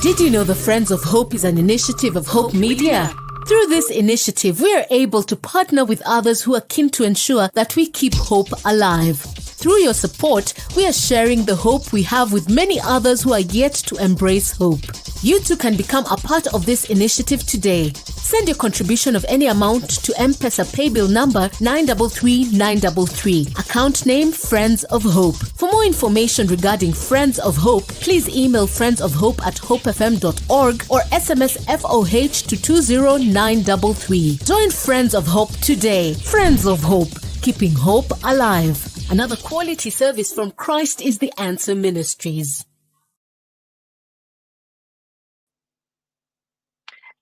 Did you know the Friends of Hope is an initiative of Hope Media? Through this initiative, we are able to partner with others who are keen to ensure that we keep hope alive. Through your support, we are sharing the hope we have with many others who are yet to embrace hope. You too can become a part of this initiative today. Send your contribution of any amount to M-Pesa paybill number 933933. Account name Friends of Hope. For more information regarding Friends of Hope, please email friendsofhope@hopefm.org or SMS FOH to 20933. Join Friends of Hope today. Friends of Hope, keeping hope alive. Another quality service from Christ is the Answer Ministries.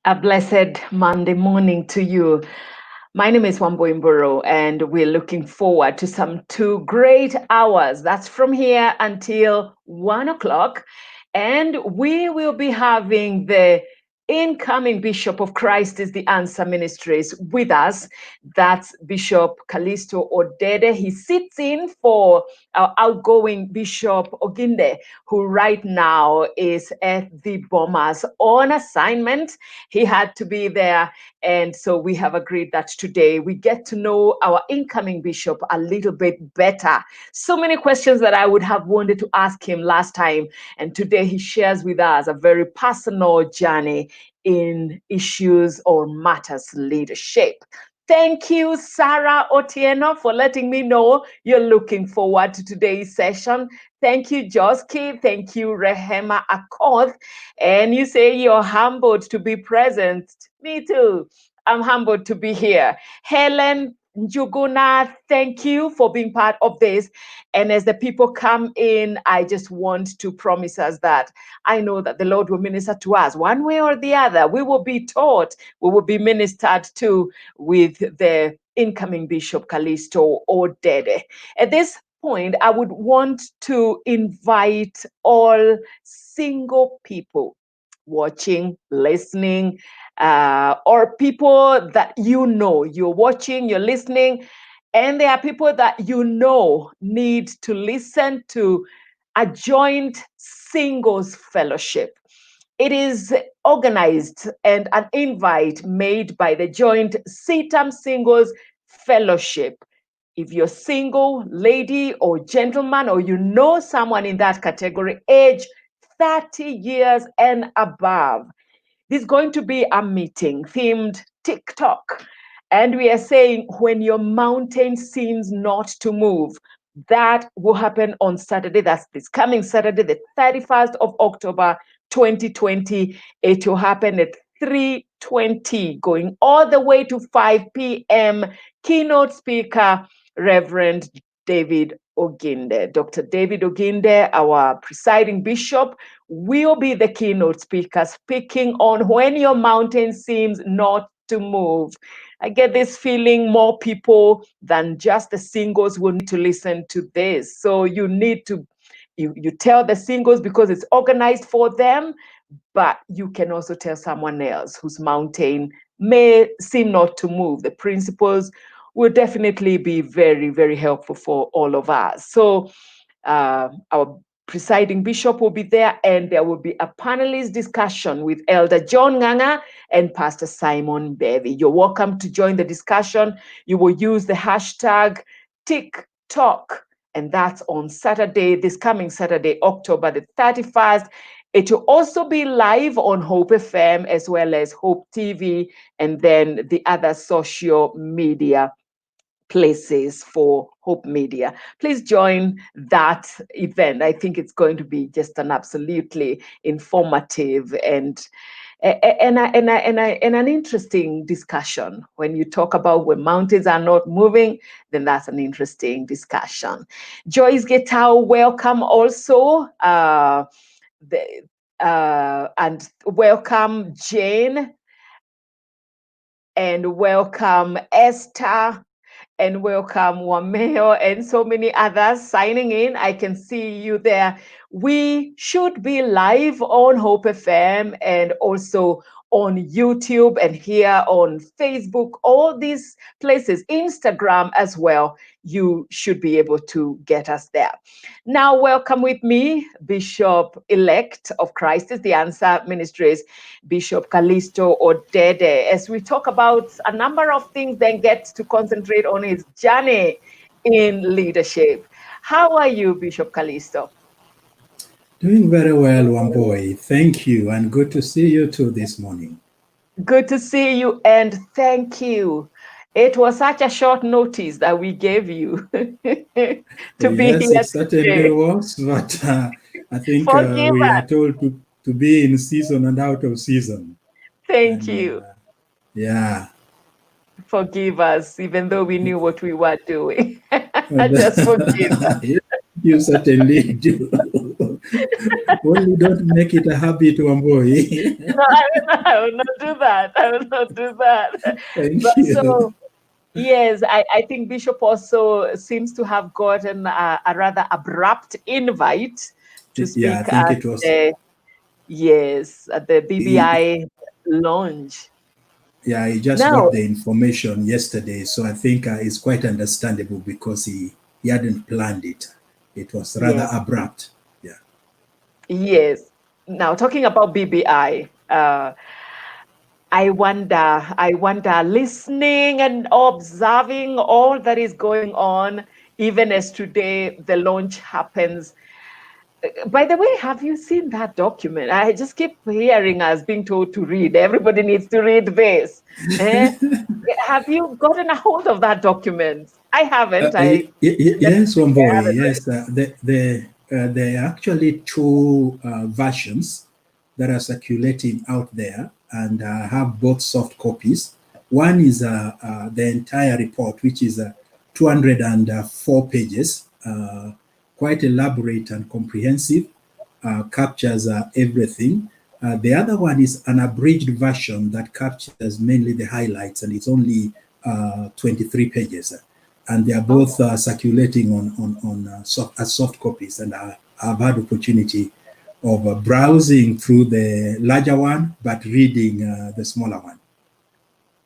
A blessed Monday morning to you. My name is Wambo Imburo, and we're looking forward to some 2 great hours. That's from here until 1 o'clock. And we will be having the incoming Bishop of Christ is the Answer Ministries with us. That's Bishop Calisto Odede. He sits in for our outgoing Bishop Oginde, who right now is at the Bombers on assignment. He had to be there. And so we have agreed that today we get to know our incoming bishop a little bit better. So many questions that I would have wanted to ask him last time. And today he shares with us a very personal journey in issues or matters leadership. Thank you, Sarah Otieno, for letting me know you're looking forward to today's session. Thank you, Joski. Thank you, Rehema Akoth. And you say you're humbled to be present. Me too. I'm humbled to be here. Helen Njuguna, thank you for being part of this. And as the people come in, I just want to promise us that I know that the Lord will minister to us one way or the other. We will be taught, we will be ministered to with the incoming Bishop Calisto Odede. At this point, I would want to invite all single people watching, listening, or people that you know, you're watching, you're listening, and there are people that you know need to listen to a joint singles fellowship. It is organized and an invite made by the joint CITAM Singles Fellowship. If you're single, lady or gentleman, or you know someone in that category, age 30 years and above, there's going to be a meeting themed TikTok. And we are saying when your mountain seems not to move, that will happen on Saturday. That's this coming Saturday, the 31st of October, 2020. It will happen at 3:20, going all the way to 5 p.m. Keynote Speaker, Reverend David Oginde. Dr. David Oginde, our presiding bishop, will be the keynote speaker, speaking on when your mountain seems not to move. I get this feeling more people than just the singles will need to listen to this. So you need to, you tell the singles because it's organized for them, but you can also tell someone else whose mountain may seem not to move. The principles will definitely be very, very helpful for all of us. So our presiding bishop will be there, and there will be a panelist discussion with Elder John Nganga and Pastor Simon Bevy. You're welcome to join the discussion. You will use the hashtag TikTok, and that's on Saturday, this coming Saturday, October the 31st. It will also be live on Hope FM as well as Hope TV, and then the other social media places for Hope Media. Please join that event. I think it's going to be just an absolutely informative and an interesting discussion. When you talk about when mountains are not moving, then that's an interesting discussion. Joyce Getao, welcome also. And welcome Jane, and welcome Esther, and welcome Wameo, and so many others signing in. I can see you there. We should be live on Hope FM and also on YouTube and here on Facebook, all these places, Instagram as well. You should be able to get us there. Now, welcome with me, Bishop-elect of Christ is the Answer Ministries, Bishop Calisto Odede, as we talk about a number of things, then get to concentrate on his journey in leadership. How are you, Bishop Calisto? Doing very well, Wamboy. Thank you, and good to see you too this morning. Good to see you, and thank you. It was such a short notice that we gave you to be here. Yes, it certainly was, but I think we are told to be in season and out of season. Thank you. Yeah. Forgive us, even though we knew what we were doing. Just forgive us. You certainly do. Only don't make it a habit, Wamboy. No, I will not do that. I will not do that. Thank you. So, yes, I think Bishop also seems to have gotten a rather abrupt invite to speak I think it was. At the BBI launch. Yeah, he just got the information yesterday, so I think it's quite understandable because he hadn't planned it. It was rather abrupt. Yeah. Yes. Now, talking about BBI, I wonder, listening and observing all that is going on, even as today the launch happens. By the way, have you seen that document? I just keep hearing us being told to read. Everybody needs to read this. Have you gotten a hold of that document? I haven't. Yes, Wamboy. Yes, there are actually two versions that are circulating out there, and have both soft copies. One is the entire report, which is 204 pages. Quite elaborate and comprehensive, captures everything. The other one is an abridged version that captures mainly the highlights, and it's only 23 pages. And they are both circulating as soft copies. And I've had opportunity of browsing through the larger one, but reading the smaller one.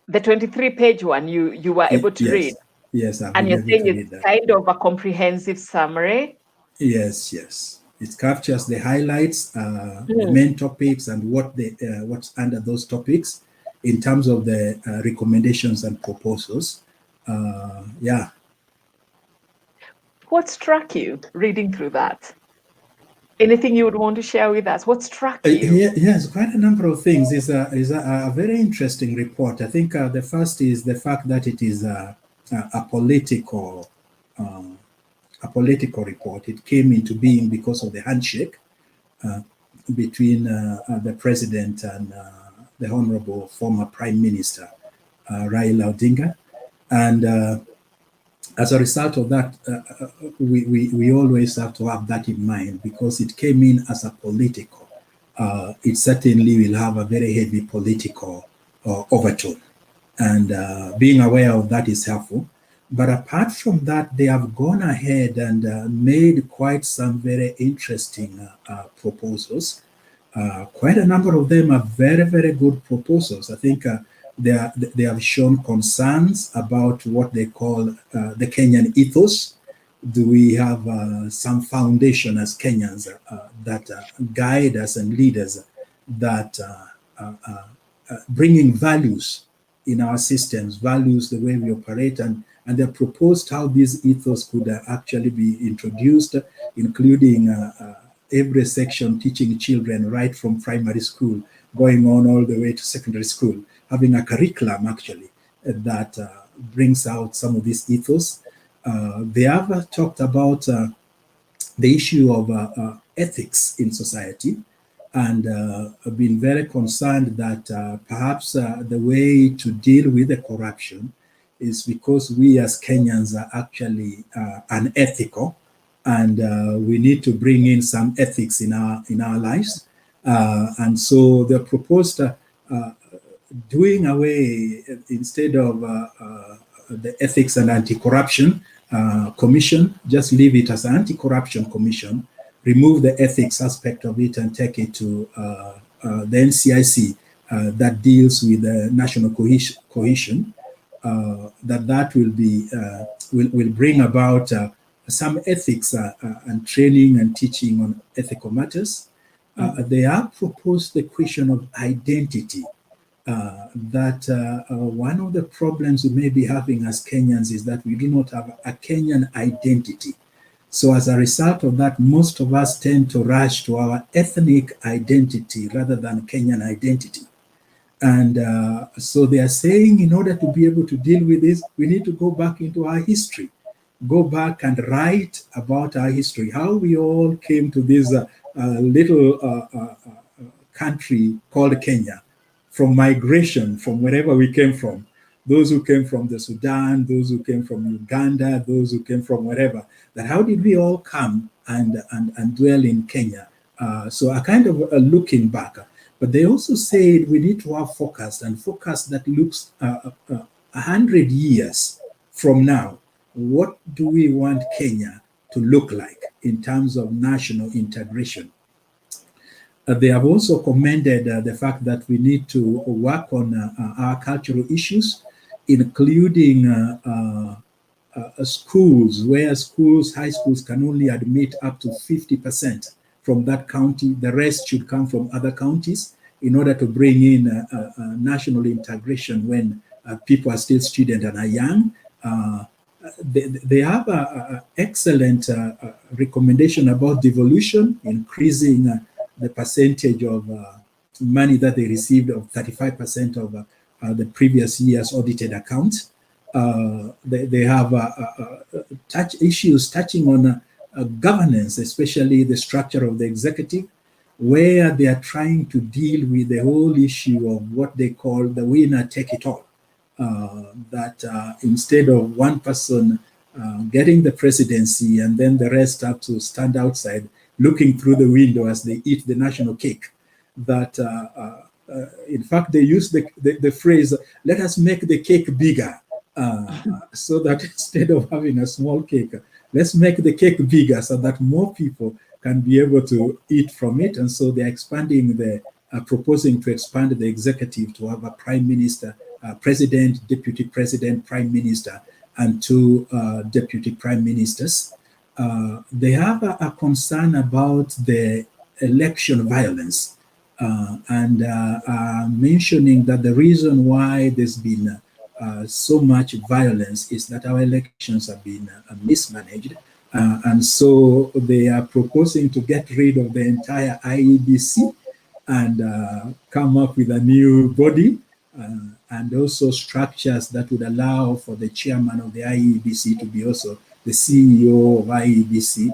The 23-page one you were able to read? Yes, and you're saying it's kind of a comprehensive summary? Yes. It captures the highlights, the main topics, and what's under those topics in terms of the recommendations and proposals. What struck you reading through that? Anything you would want to share with us? What struck you? Yes, quite a number of things. It's a very interesting report. I think the first is the fact that it is a political report. It came into being because of the handshake between the president and the honorable former prime minister Raila Odinga, and as a result of that, we always have to have that in mind, because it came in as a political. It certainly will have a very heavy political overtone, and being aware of that is helpful. But apart from that, they have gone ahead and made quite some very interesting proposals. Quite a number of them are very, very good proposals. I think they have shown concerns about what they call the Kenyan ethos. Do we have some foundation as Kenyans that guide us and lead us, that bringing values in our systems, values the way we operate, and they proposed how this ethos could actually be introduced, including every section teaching children right from primary school, going on all the way to secondary school, having a curriculum actually that brings out some of this ethos. They have talked about the issue of ethics in society, and have been very concerned that perhaps the way to deal with the corruption is because we as Kenyans are actually unethical, and we need to bring in some ethics in our lives. And so they proposed doing away, instead of the Ethics and Anti-Corruption Commission, just leave it as an Anti-Corruption Commission, remove the ethics aspect of it and take it to the NCIC that deals with national cohesion, that will be will bring about some ethics and training and teaching on ethical matters. They have proposed the question of identity. That one of the problems we may be having as Kenyans is that we do not have a Kenyan identity. So as a result of that, most of us tend to rush to our ethnic identity rather than Kenyan identity. And so they are saying in order to be able to deal with this, we need to go back into our history, go back and write about our history, how we all came to this little country called Kenya, from migration, from wherever we came from. Those who came from the Sudan, those who came from Uganda, those who came from wherever, that how did we all come and dwell in Kenya? So a kind of looking back. But they also said we need to have focus that looks 100 years from now. What do we want Kenya to look like in terms of national integration? They have also commended the fact that we need to work on our cultural issues, including schools, where schools, high schools can only admit up to 50% from that county. The rest should come from other counties in order to bring in national integration when people are still students and are young. They have an excellent recommendation about devolution, increasing the percentage of money that they received of 35% of the previous year's audited accounts. They have issues touching on governance, especially the structure of the executive, where they are trying to deal with the whole issue of what they call the winner take it all. That instead of one person getting the presidency and then the rest have to stand outside looking through the window as they eat the national cake, that in fact they use the phrase, let us make the cake bigger, so that instead of having a small cake, let's make the cake bigger so that more people can be able to eat from it. And so they're expanding proposing to expand the executive to have a prime minister, president, deputy president, prime minister, and two deputy prime ministers. They have a concern about the election violence and mentioning that the reason why there's been so much violence is that our elections have been mismanaged. And so they are proposing to get rid of the entire IEBC and come up with a new body and also structures that would allow for the chairman of the IEBC to be also the CEO of IEBC.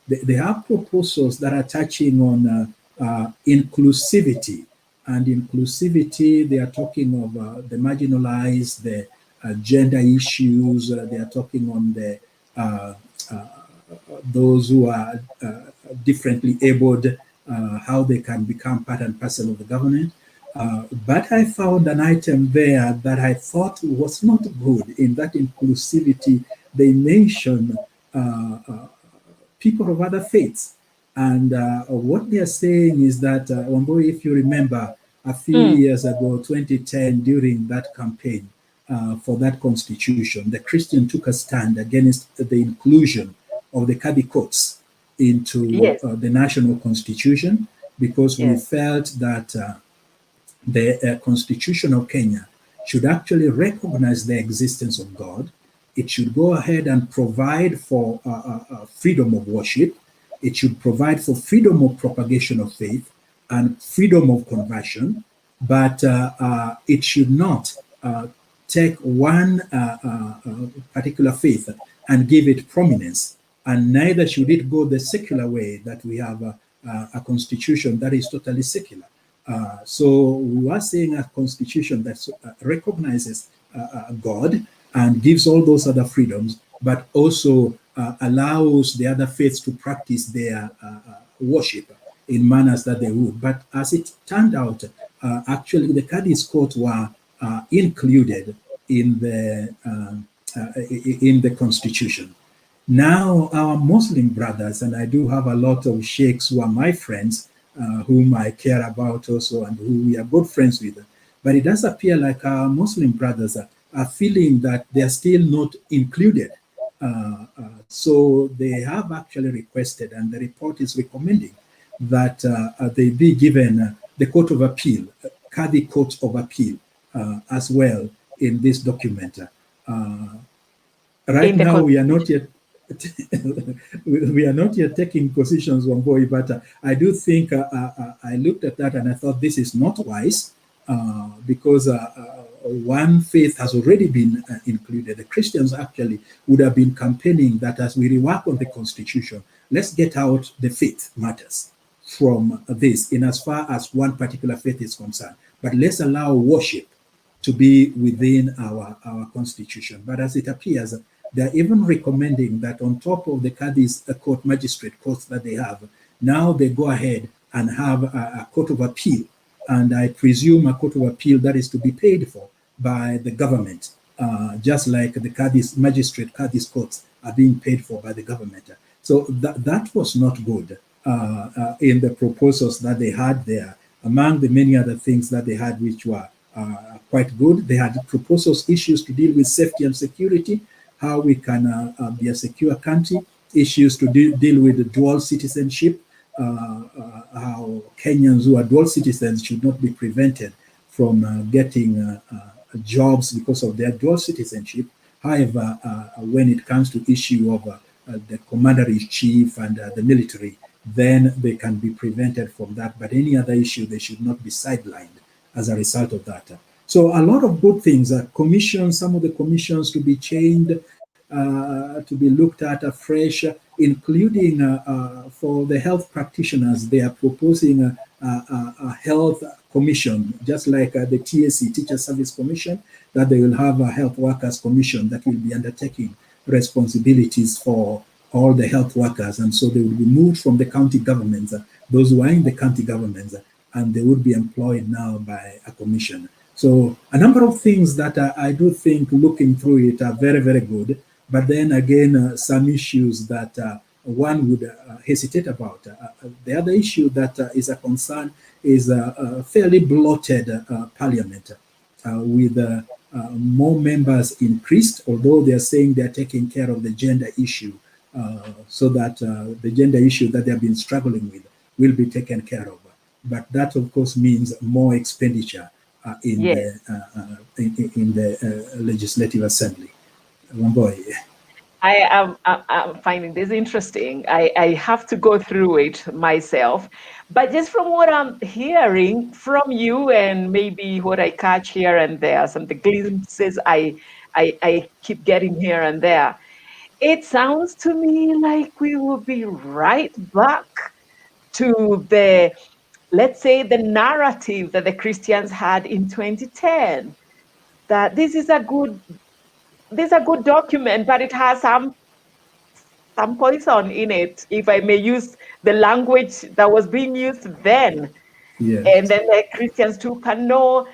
They have proposals that are touching on inclusivity. And inclusivity, they are talking of the marginalized, the gender issues. They are talking on the those who are differently abled, how they can become part and parcel of the government. But I found an item there that I thought was not good. In that inclusivity, they mention people of other faiths. And what they are saying is that, Wamboi, if you remember, a few years ago, 2010, during that campaign for that constitution, the Christian took a stand against the inclusion of the Kadi courts into the national constitution, because we felt that the Constitution of Kenya should actually recognize the existence of God. It should go ahead and provide for freedom of worship. It should provide for freedom of propagation of faith and freedom of conversion, but it should not take one particular faith and give it prominence, and neither should it go the secular way that we have a constitution that is totally secular. So we are saying a constitution that recognizes God and gives all those other freedoms, but also allows the other faiths to practice their worship in manners that they would. But as it turned out, actually the Kadis court were included in the constitution. Now our Muslim brothers, and I do have a lot of sheikhs who are my friends, whom I care about also and who we are good friends with. But it does appear like our Muslim brothers are feeling that they are still not included. So they have actually requested, and the report is recommending that they be given the Court of Appeal, Qadi Court of Appeal, as well in this document. Right now, we are not yet we are not yet taking positions on boy, but I do think I looked at that and I thought this is not wise because one faith has already been included. The Christians actually would have been campaigning that as we rework on the Constitution, let's get out the faith matters from this in as far as one particular faith is concerned. But let's allow worship to be within our Constitution. But as it appears, they're even recommending that on top of the Qadi's court, magistrate courts that they have, now they go ahead and have a Court of Appeal. And I presume a Court of Appeal that is to be paid for by the government, just like the Qadi's magistrate, Qadi's courts are being paid for by the government. So that was not good in the proposals that they had there. Among the many other things that they had, which were quite good, they had proposals, issues to deal with safety and security, how we can be a secure country, issues to deal with dual citizenship, how Kenyans who are dual citizens should not be prevented from getting jobs because of their dual citizenship. However, when it comes to issue of the commander-in-chief and the military, then they can be prevented from that. But any other issue, they should not be sidelined as a result of that. So a lot of good things, commissions, some of the commissions to be changed, to be looked at afresh, including for the health practitioners. They are proposing a health commission, just like the TSC, Teacher Service Commission, that they will have a health workers commission that will be undertaking responsibilities for all the health workers. And so they will be moved from the county governments, those who are in the county governments, and they would be employed now by a commission. So a number of things that I do think, looking through it, are very, very good. But then again, some issues that one would hesitate about. The other issue that is a concern is a fairly bloated parliament with more members increased, although they're saying they're taking care of the gender issue so that the gender issue that they've been struggling with will be taken care of. But that, of course, means more expenditure in the Legislative Assembly. Wamboy. I'm finding this interesting. I have to go through it myself, but just from what I'm hearing from you and maybe what I catch here and there, some of the glimpses I keep getting here and there, it sounds to me like we will be right back to the, let's say, the narrative that the Christians had in 2010, that this is a good document, but it has some poison in it, if I may use the language that was being used then. Yes. And then the Christians too can know,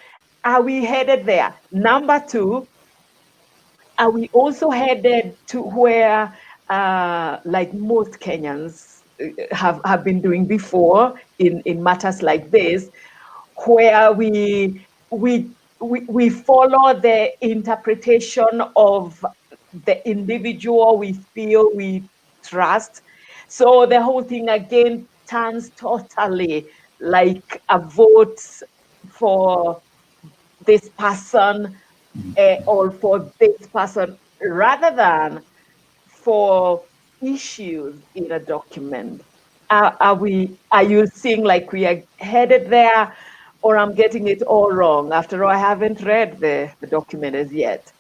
are we headed there? Number two, are we also headed to where, like most Kenyans have been doing before in matters like this, where we follow the interpretation of the individual we feel we trust? So the whole thing again turns totally like a vote for this person or for this person, rather than for issues in a document. Are you seeing like we are headed there, or I'm getting it all wrong? After all, I haven't read the document as yet.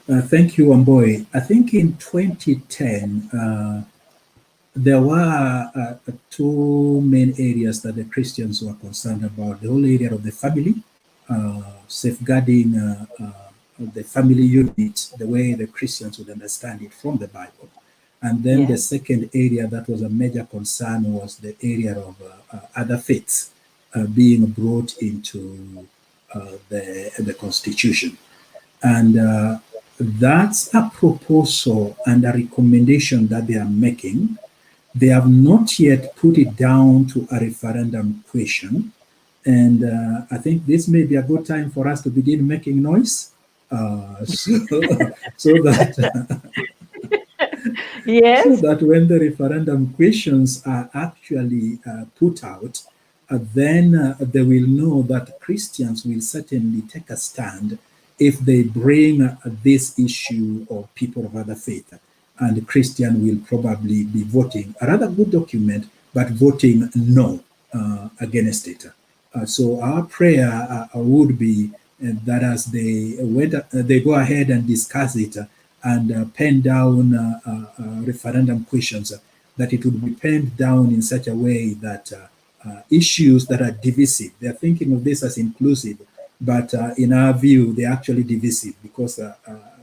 Thank you, Wamboy. I think in 2010, there were two main areas that the Christians were concerned about. The whole area of the family, safeguarding the family unit, the way the Christians would understand it from the Bible. And then the second area that was a major concern was the area of other faiths being brought into the Constitution. And that's a proposal and a recommendation that they are making They have not yet put it down to a referendum question. And I think this may be a good time for us to begin making noise. So that Yes. so that when the referendum questions are actually put out, then they will know that Christians will certainly take a stand if they bring this issue of people of other faith. And Christian will probably be voting a rather good document, but voting no against it. So our prayer would be that as they go ahead and discuss it and pen down referendum questions, that it would be penned down in such a way that issues that are divisive, they're thinking of this as inclusive, but in our view, they're actually divisive because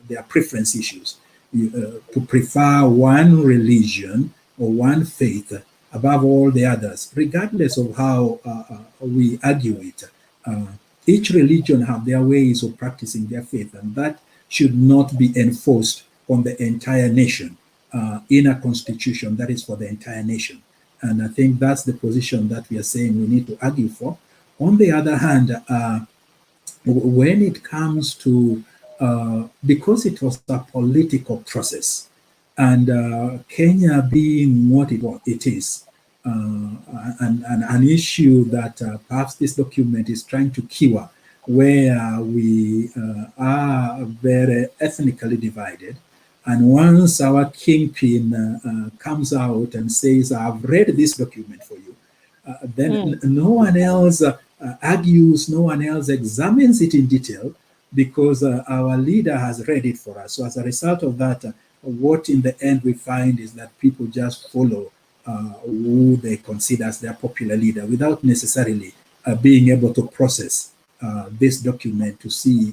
they are preference issues. To prefer one religion or one faith above all the others, regardless of how we argue it. Each religion have their ways of practicing their faith, and that should not be enforced on the entire nation in a constitution that is for the entire nation. And I think that's the position that we are saying we need to argue for. On the other hand, when it comes to, because it was a political process, and Kenya being what it is, and an issue that perhaps this document is trying to cure, where we are very ethnically divided. And once our kingpin comes out and says, I've read this document for you, then no one else argues, no one else examines it in detail, because our leader has read it for us. So as a result of that, what in the end we find is that people just follow who they consider as their popular leader without necessarily being able to process this document to see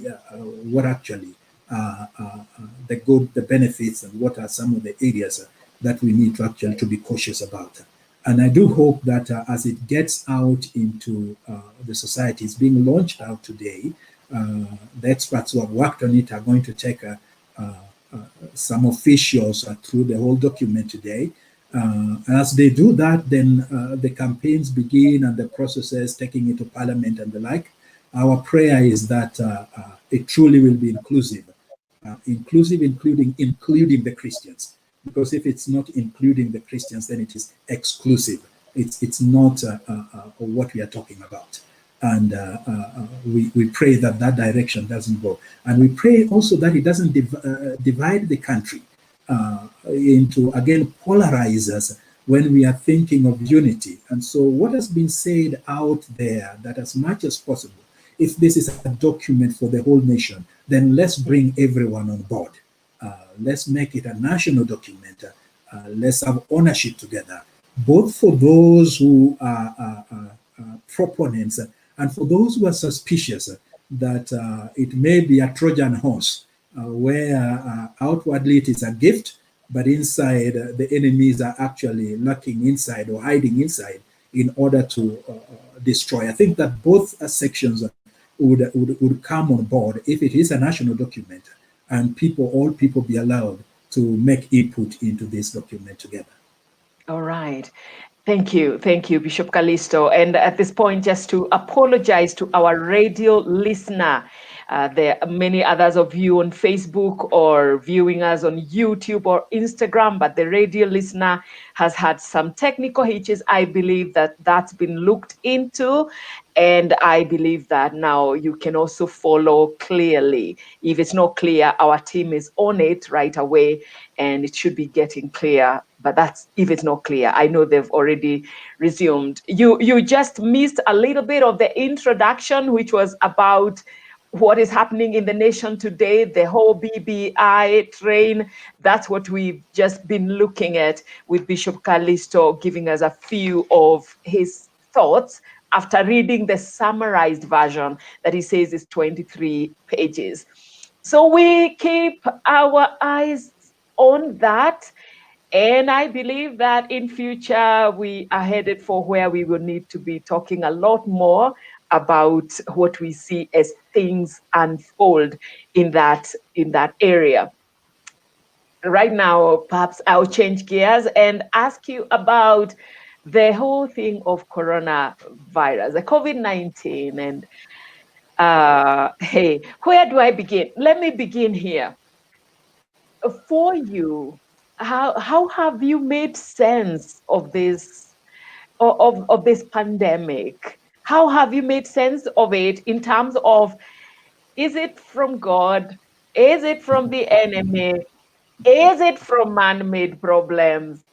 what actually the good, the benefits, and what are some of the areas that we need to actually to be cautious about. And I do hope that as it gets out into the society, it's being launched out today, the experts who have worked on it are going to take some officials through the whole document today. As they do that, then the campaigns begin and the processes taking it to Parliament and the like. Our prayer is that it truly will be inclusive, including the Christians. Because if it's not including the Christians, then it is exclusive. It's not what we are talking about. And we pray that that direction doesn't go. And we pray also that it doesn't divide the country into, again, polarizers when we are thinking of unity. And so what has been said out there, that as much as possible, if this is a document for the whole nation, then let's bring everyone on board. Let's make it a national document. Let's have ownership together, both for those who are proponents and for those who are suspicious that it may be a Trojan horse, where outwardly it is a gift, but inside the enemies are actually lurking inside or hiding inside in order to destroy. I think that both sections would come on board if it is a national document, and all people be allowed to make input into this document together. All right. Thank you, Bishop Calisto. And at this point, just to apologize to our radio listener. There are many others of you on Facebook or viewing us on YouTube or Instagram, but the radio listener has had some technical hitches. I believe that that's been looked into, and I believe that now you can also follow clearly. If it's not clear, our team is on it right away, and it should be getting clear. But that's if it's not clear. I know they've already resumed. You just missed a little bit of the introduction, which was about what is happening in the nation today, the whole BBI train. That's what we've just been looking at, with Bishop Calisto giving us a few of his thoughts after reading the summarized version that he says is 23 pages. So we keep our eyes on that. And I believe that in future, we are headed for where we will need to be talking a lot more about what we see as things unfold in that area. right now, perhaps I'll change gears and ask you about the whole thing of coronavirus, the COVID-19. And hey, where do I begin? Let me begin here. For you, how have you made sense of this of this pandemic? How have you made sense of it in terms of, is it from God? Is it from the enemy? Is it from man-made problems?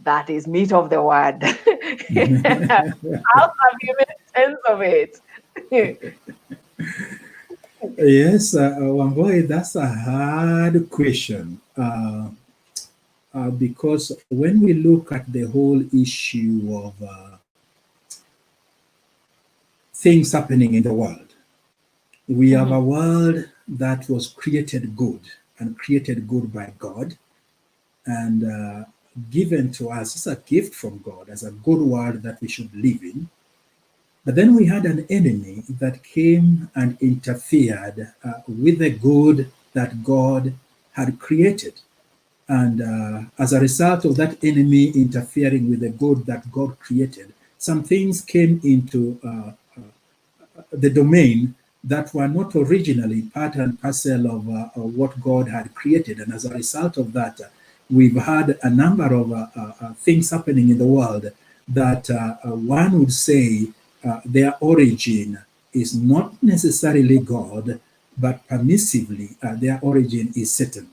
That is meat of the word. How have you made sense of it? Yes, Wamboy, that's a hard question. Because when we look at the whole issue of things happening in the world, we have a world that was created good and created good by God and given to us as a gift from God, as a good world that we should live in. But then we had an enemy that came and interfered with the good that God had created. And as a result of that enemy interfering with the good that God created, some things came into the domain that were not originally part and parcel of what God had created. And as a result of that, we've had a number of things happening in the world that one would say their origin is not necessarily God, but permissively their origin is Satan.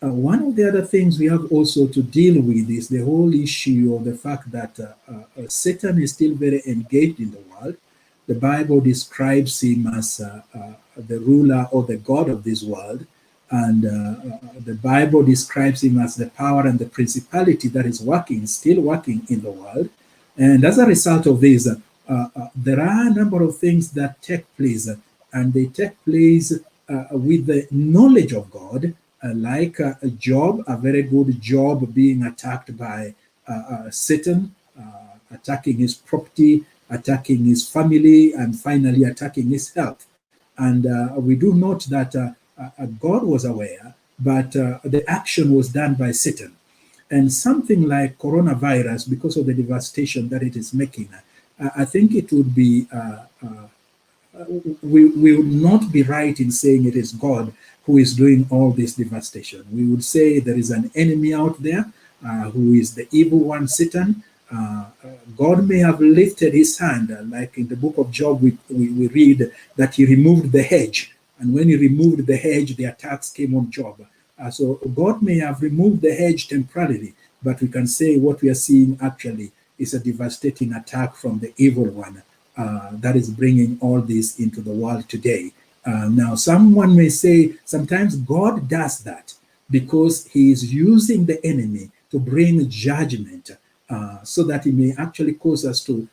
One of the other things we have also to deal with is the whole issue of the fact that Satan is still very engaged in the world. The Bible describes him as the ruler or the God of this world. And the Bible describes him as the power and the principality that is working, still working in the world. And as a result of this, there are a number of things that take place, and they take place with the knowledge of God, like Job, a very good Job being attacked by Satan, attacking his property, attacking his family, and finally attacking his health. And we do note that God was aware, but the action was done by Satan. And something like coronavirus, because of the devastation that it is making, I think it would be, we would not be right in saying it is God who is doing all this devastation. We would say there is an enemy out there who is the evil one, Satan. God may have lifted his hand, like in the book of Job, we read that he removed the hedge. And when he removed the hedge, the attacks came on Job. So God may have removed the hedge temporarily, but we can say what we are seeing actually is a devastating attack from the evil one that is bringing all this into the world today. Now, someone may say sometimes God does that because he is using the enemy to bring judgment so that he may actually cause us to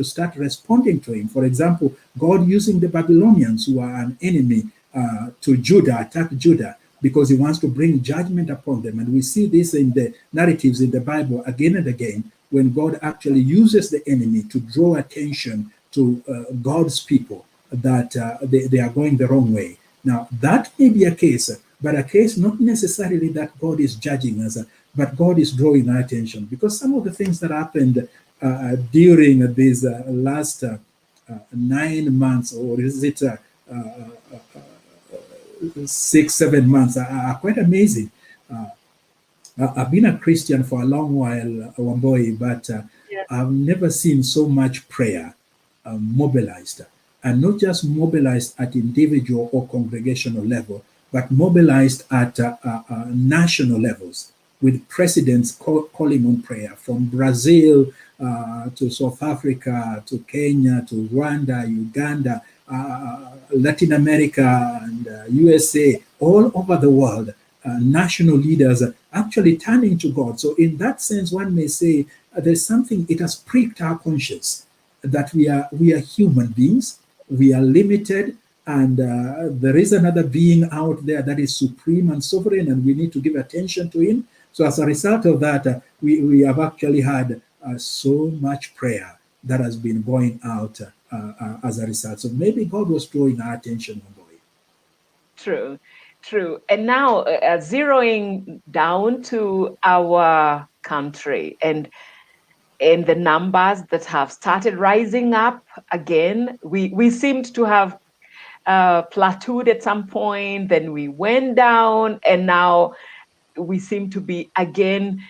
start responding to him. For example, God using the Babylonians, who are an enemy to Judah, attack Judah, because he wants to bring judgment upon them. And we see this in the narratives in the Bible again and again, when God actually uses the enemy to draw attention to God's people, that they are going the wrong way. Now, that may be a case, but a case not necessarily that God is judging us, but God is drawing our attention. Because some of the things that happened during these last 9 months, or is it 6-7 months, are quite amazing. I've been a Christian for a long while, Wamboy, but I've never seen so much prayer mobilized. And not just mobilized at individual or congregational level, but mobilized at national levels, with presidents calling on prayer, from Brazil to South Africa, to Kenya, to Rwanda, Uganda, Latin America, and USA, all over the world. National leaders are actually turning to God. So in that sense, one may say there's something, it has pricked our conscience that we are human beings, we are limited, and there is another being out there that is supreme and sovereign, and we need to give attention to him. So as a result of that, we have actually had so much prayer that has been going out as a result. So maybe God was drawing our attention on God. True. True. And now zeroing down to our country and the numbers that have started rising up again. We seemed to have plateaued at some point, then we went down, and now we seem to be again.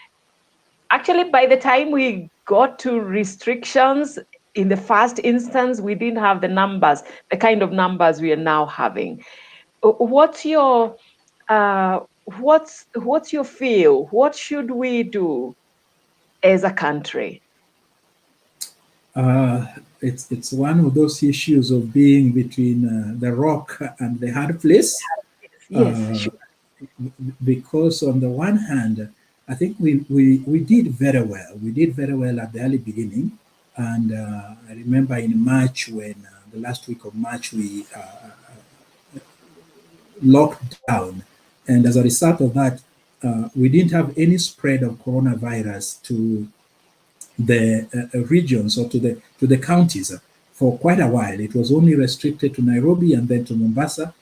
Actually, by the time we got to restrictions, in the first instance, we didn't have the numbers, the kind of numbers we are now having. What's your what's your feel? What should we do as a country? It's one of those issues of being between the rock and the hard place. Yes, sure. Because on the one hand, I think we did very well. We did very well at the early beginning. And I remember in March, when the last week of March, we locked down. And as a result of that, we didn't have any spread of coronavirus to the regions or to the counties for quite a while. It was only restricted to Nairobi and then to Mombasa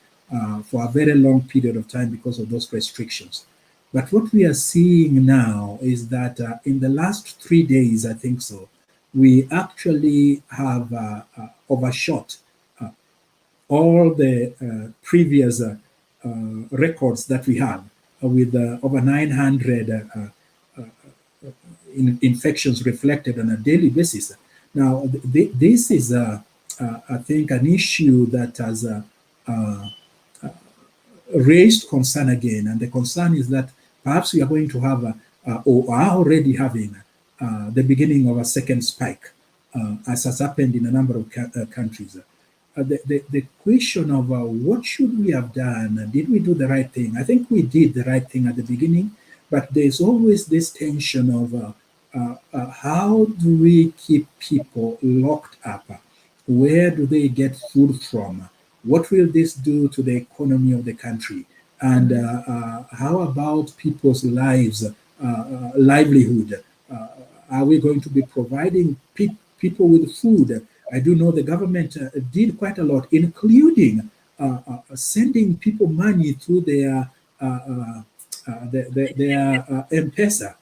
for a very long period of time because of those restrictions. But what we are seeing now is that in the last 3 days, I think so, we actually have overshot all the previous records that we have with over 900 infections reflected on a daily basis. Now, this is, I think, an issue that has raised concern again. And the concern is that perhaps we are going to have, or are already having, the beginning of a second spike, as has happened in a number of countries. The question of what should we have done? Did we do the right thing? I think we did the right thing at the beginning, but there's always this tension of how do we keep people locked up? Where do they get food from? What will this do to the economy of the country? And how about people's lives, livelihood? Are we going to be providing people with food? I do know the government did quite a lot, including sending people money through their M-Pesa.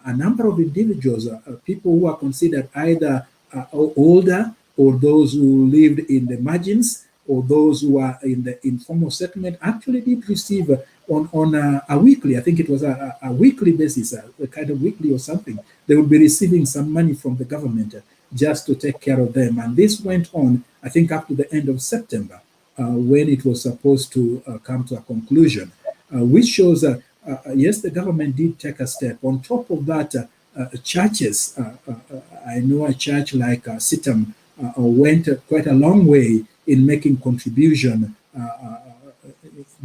A number of individuals, people who are considered either older or those who lived in the margins or those who are in the informal settlement, actually did receive on a weekly, I think it was a weekly basis, a kind of weekly or something, they would be receiving some money from the government just to take care of them. And this went on, I think, up to the end of September, when it was supposed to come to a conclusion, which shows that, yes, the government did take a step. On top of that, churches, I know a church like CITAM went quite a long way in making contribution.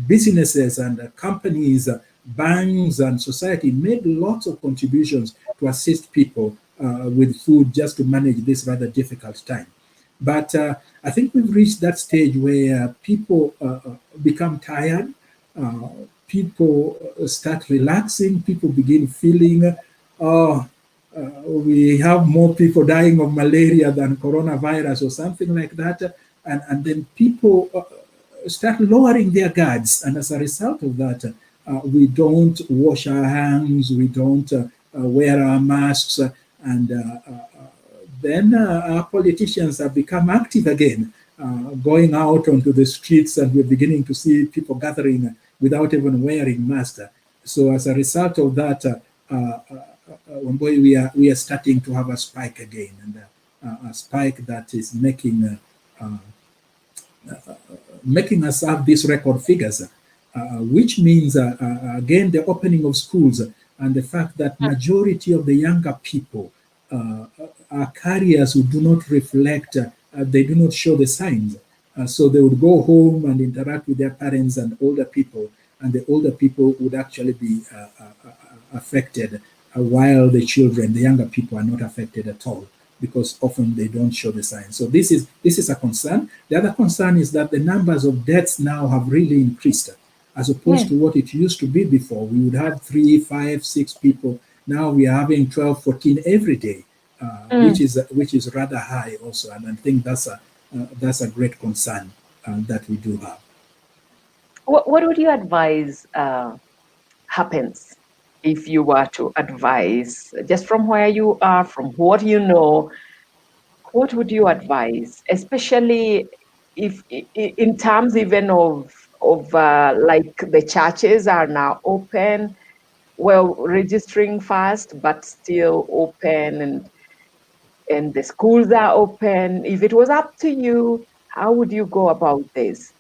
Businesses and companies, banks and society made lots of contributions to assist people with food just to manage this rather difficult time. But I think we've reached that stage where people become tired, people start relaxing, people begin feeling, we have more people dying of malaria than coronavirus or something like that. And then people start lowering their guards. And as a result of that, we don't wash our hands, we don't wear our masks, and then our politicians have become active again, going out onto the streets, and we're beginning to see people gathering without even wearing masks. So as a result of that, we are starting to have a spike again, and a spike that is making us have these record figures, which means, again, the opening of schools and the fact that majority of the younger people are carriers who do not reflect, they do not show the signs. So they would go home and interact with their parents and older people, and the older people would actually be affected, while the children, the younger people, are not affected at all, because often they don't show the signs. So this is a concern. The other concern is that the numbers of deaths now have really increased, as opposed to what it used to be before. We would have 3, 5, 6 people. Now we are having 12, 14 every day, which is rather high also. And I think that's a great concern that we do have. What would you advise happens if you were to advise, just from where you are, from what you know? What would you advise, especially if in terms even of like the churches are now open, well, registering fast, but still open, and the schools are open. If it was up to you, how would you go about this?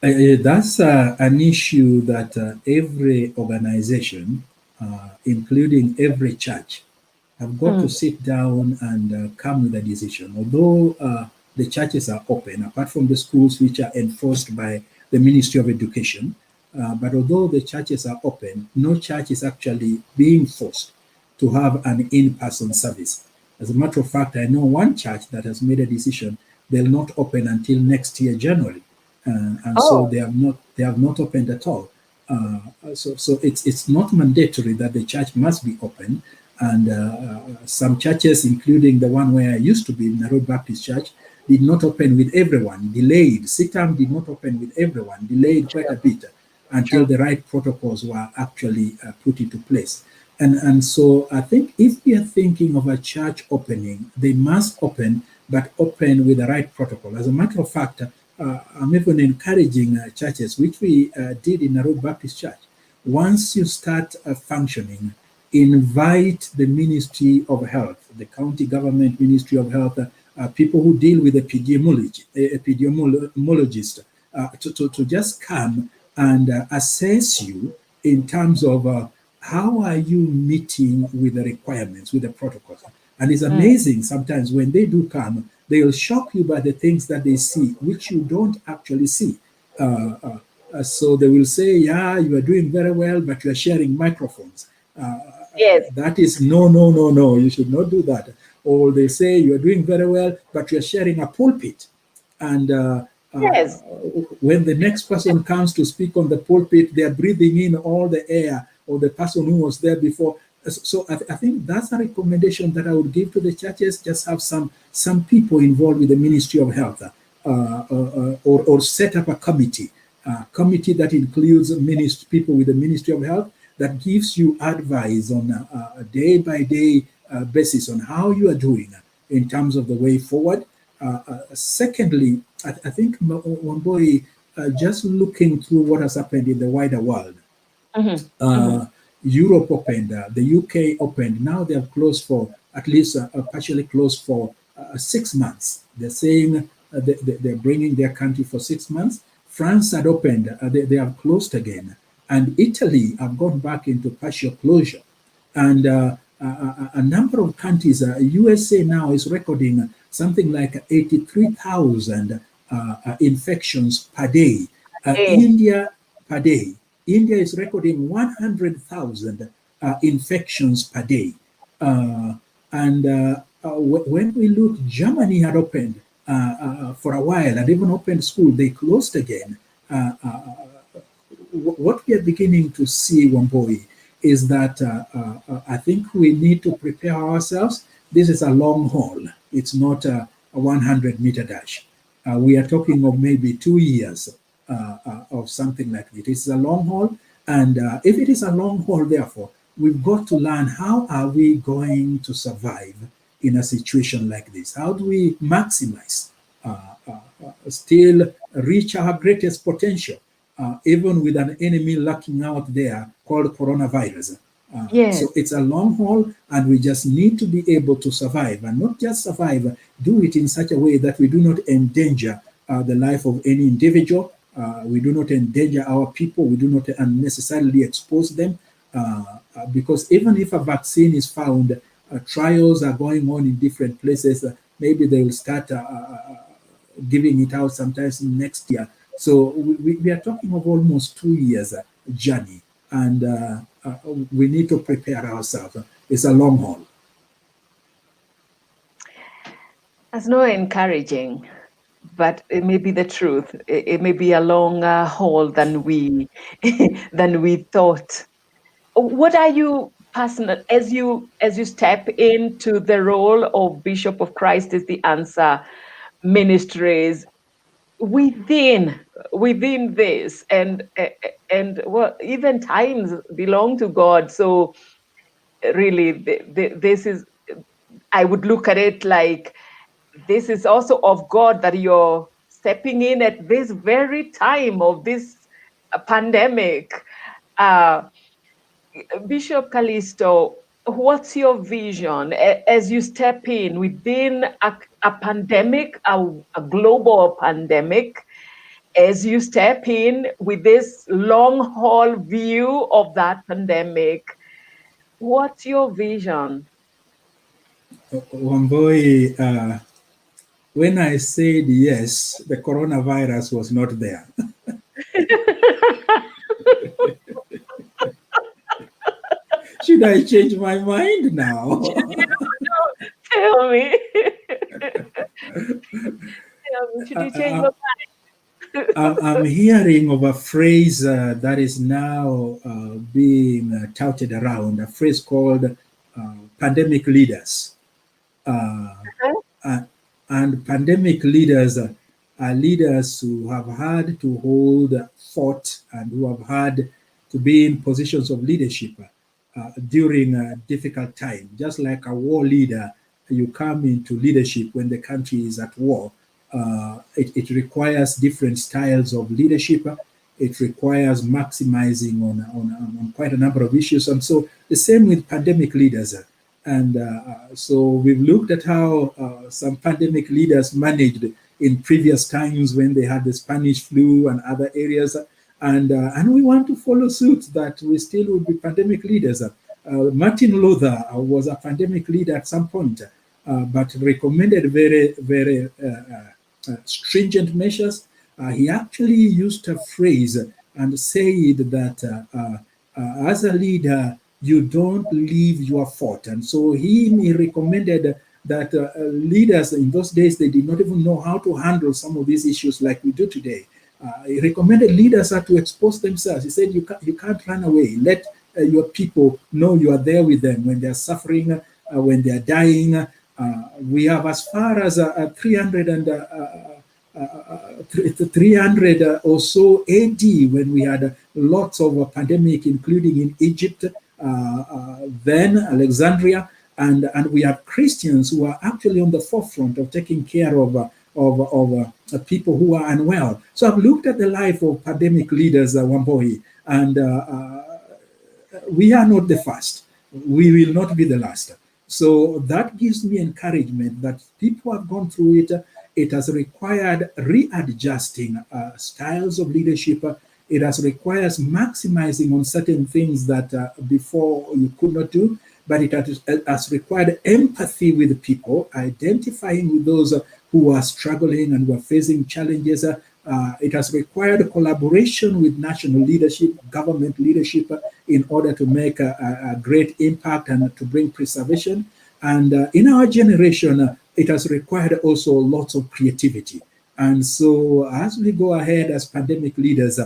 That's an issue that every organization, including every church, have got to sit down and come with a decision. Although the churches are open, apart from the schools which are enforced by the Ministry of Education, but although the churches are open, no church is actually being forced to have an in-person service. As a matter of fact, I know one church that has made a decision they'll not open until next year, January. And so they have not opened at all. So it's not mandatory that the church must be open. And some churches, including the one where I used to be, Nairobi Baptist Church, did not open with everyone, delayed. CITAM did not open with everyone, delayed quite a bit until the right protocols were actually put into place. And so I think if we are thinking of a church opening, they must open, but open with the right protocol. As a matter of fact, I'm even encouraging churches, which we did in Nairobi Baptist Church. Once you start functioning, invite the Ministry of Health, the county government Ministry of Health, people who deal with epidemiologists, to just come and assess you in terms of how are you meeting with the requirements, with the protocols. And it's amazing sometimes when they do come, they'll shock you by the things that they see, which you don't actually see. So they will say, yeah, you are doing very well, but you are sharing microphones. Yes. That is no, you should not do that. Or they say you are doing very well, but you are sharing a pulpit. And Yes. when the next person comes to speak on the pulpit, they are breathing in all the air of the person who was there before. So I think that's a recommendation that I would give to the churches. Just have some people involved with the Ministry of Health, or set up a committee that includes people with the Ministry of Health, that gives you advice on a day-by-day basis on how you are doing in terms of the way forward. Secondly, I think, Wamboi, just looking through what has happened in the wider world, Europe opened, the UK opened. Now they have closed for at least partially closed for 6 months. They're saying they're bringing their country for 6 months. France had opened, they have closed again. And Italy have gone back into partial closure. And a number of countries, USA now is recording something like 83,000 infections per day. India per day. India is recording 100,000 infections per day. And when we look, Germany had opened for a while and even opened school. They closed again. What we are beginning to see, Wamboi, is that I think we need to prepare ourselves. This is a long haul. It's not a 100-meter dash. We are talking of maybe 2 years of something like this. It's a long haul. And if it is a long haul, therefore, we've got to learn how are we going to survive in a situation like this? How do we maximize, still reach our greatest potential? Even with an enemy lurking out there called coronavirus. So it's a long haul, and we just need to be able to survive, and not just survive, do it in such a way that we do not endanger the life of any individual. We do not endanger our people. We do not unnecessarily expose them, because even if a vaccine is found, trials are going on in different places. Maybe they will start giving it out sometimes next year. So we are talking of almost 2 years journey, and we need to prepare ourselves. It's a long haul. That's not encouraging, but it may be the truth. It may be a longer haul than we than we thought. What are you personal as you step into the role of Bishop of Christ is the Answer Ministries? Within within this, and well, even times belong to God. So really, this is, I would look at it like this is also of God, that you're stepping in at this very time of this pandemic. Uh, Bishop Calisto, what's your vision as you step in within a pandemic, a global pandemic, as you step in with this long haul view of that pandemic? What's your vision? Wamboi, when I said yes, the coronavirus was not there. Should I change my mind now? Tell me. Should you change your mind? I'm hearing of a phrase that is now being touted around, a phrase called pandemic leaders. And pandemic leaders are leaders who have had to hold fort and who have had to be in positions of leadership during a difficult time. Just like a war leader, you come into leadership when the country is at war. It requires different styles of leadership. It requires maximizing on quite a number of issues. And so the same with pandemic leaders. And so we've looked at how some pandemic leaders managed in previous times when they had the Spanish flu and other areas. And we want to follow suit that we still would be pandemic leaders. Martin Luther was a pandemic leader at some point, but recommended very, very stringent measures. He actually used a phrase and said that as a leader, you don't leave your fort. And so he recommended that leaders in those days, they did not even know how to handle some of these issues like we do today. He recommended leaders to expose themselves. He said, you can't run away. Let your people know you are there with them when they're suffering, when they're dying. We have as far as 300 or so AD, when we had lots of pandemic, including in Egypt, then Alexandria, and we have Christians who are actually on the forefront of taking care of people who are unwell. So I've looked at the life of pandemic leaders, Wamboi, and we are not the first. We will not be the last. So that gives me encouragement that people have gone through it. It has required readjusting styles of leadership. It has requires maximizing on certain things that before you could not do, but it has required empathy with people, identifying with those who are struggling and who are facing challenges. It has required collaboration with national leadership, government leadership, in order to make a great impact and to bring preservation. And in our generation, it has required also lots of creativity. And so as we go ahead as pandemic leaders,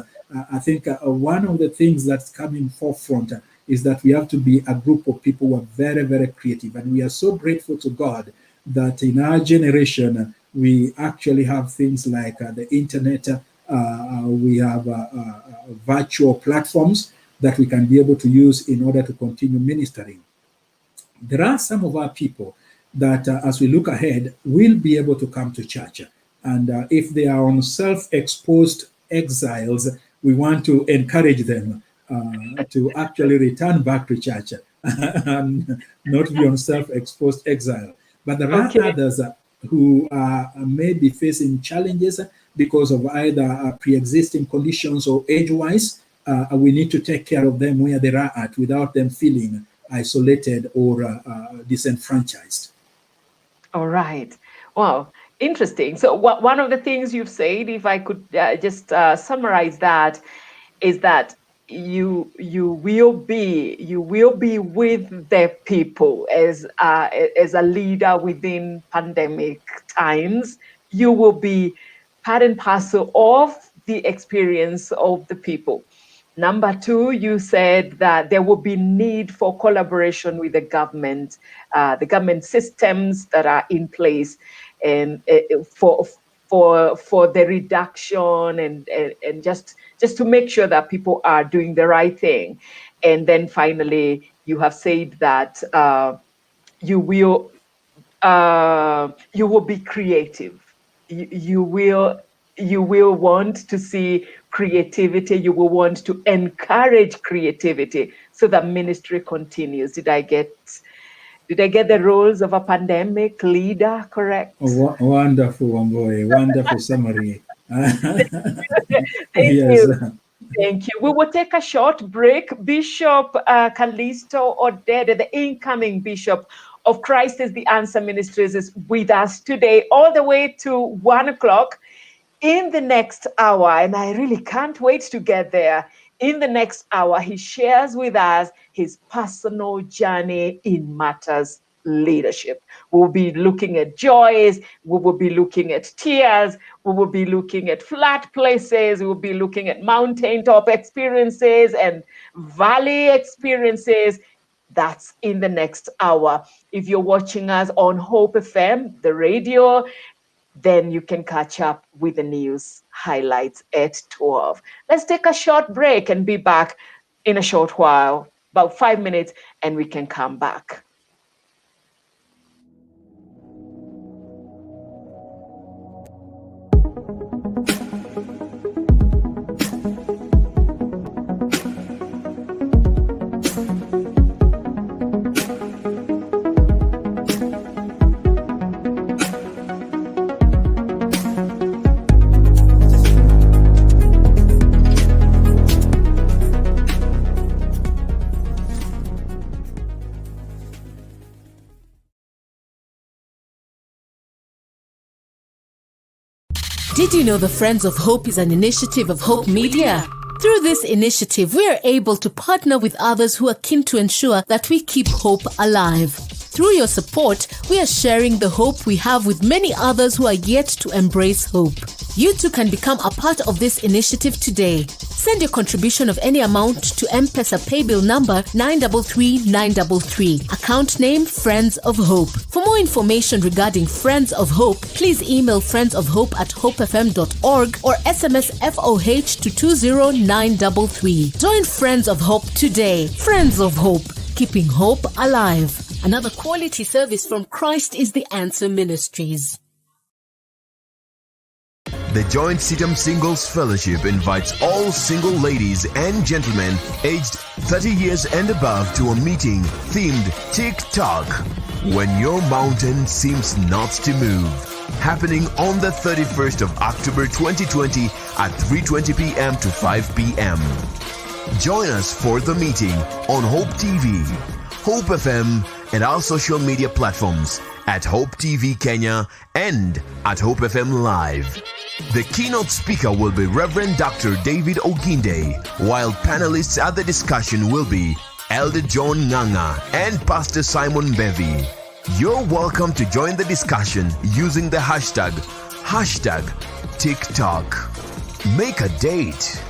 I think one of the things that's coming forefront is that we have to be a group of people who are very, very creative. And we are so grateful to God that in our generation, we actually have things like the internet, we have virtual platforms that we can be able to use in order to continue ministering. There are some of our people that as we look ahead, will be able to come to church. And if they are on self-exposed exiles, we want to encourage them to actually return back to church and not be on self-exposed exile. But there are others who may be facing challenges because of either pre-existing conditions or age-wise. We need to take care of them where they are at without them feeling isolated or disenfranchised. All right. Wow. Interesting. So one of the things you've said, if I could just summarize that, is that you will be with the people as a leader within pandemic times. You will be part and parcel of the experience of the people. Number two, you said that there will be need for collaboration with the government systems that are in place, and for the reduction and just to make sure that people are doing the right thing. And then finally, you have said that you will be creative. You will want to see creativity. You will want to encourage creativity so that ministry continues. Did I get the roles of a pandemic leader correct? Oh, wonderful, Wamboe. Wonderful summary. Thank Yes. you. Thank you. We will take a short break. Bishop Calisto Odede, the incoming Bishop of Christ is the Answer Ministries, is with us today, all the way to 1 o'clock. In the next hour, and I really can't wait to get there. In the next hour, he shares with us his personal journey in matters leadership. We'll be looking at joys, we will be looking at tears, we will be looking at flat places, we will be looking at mountaintop experiences and valley experiences. That's in the next hour. If you're watching us on Hope FM, the radio, then you can catch up with the news highlights at 12. Let's take a short break and be back in a short while, about 5 minutes, and we can come back. Did you know the Friends of Hope is an initiative of Hope Media? Through this initiative, we are able to partner with others who are keen to ensure that we keep hope alive. Through your support, we are sharing the hope we have with many others who are yet to embrace hope. You too can become a part of this initiative today. Send your contribution of any amount to M-Pesa paybill number 933933. Account name Friends of Hope. For more information regarding Friends of Hope, please email friendsofhope@hopefm.org or SMS FOH to 20933. Join Friends of Hope today. Friends of Hope, keeping hope alive. Another quality service from Christ is the Answer Ministries. The Joint CITAM Singles Fellowship invites all single ladies and gentlemen aged 30 years and above to a meeting themed TikTok, When Your Mountain Seems Not to Move, happening on the 31st of October 2020 at 3:20 p.m. to 5 p.m. Join us for the meeting on Hope TV, Hope FM, and our social media platforms at Hope TV Kenya and at Hope FM Live. The keynote speaker will be Reverend Dr. David Oginde, while panelists at the discussion will be Elder John Nganga and Pastor Simon Bevy. You're welcome to join the discussion using the hashtag TikTok. Make a date.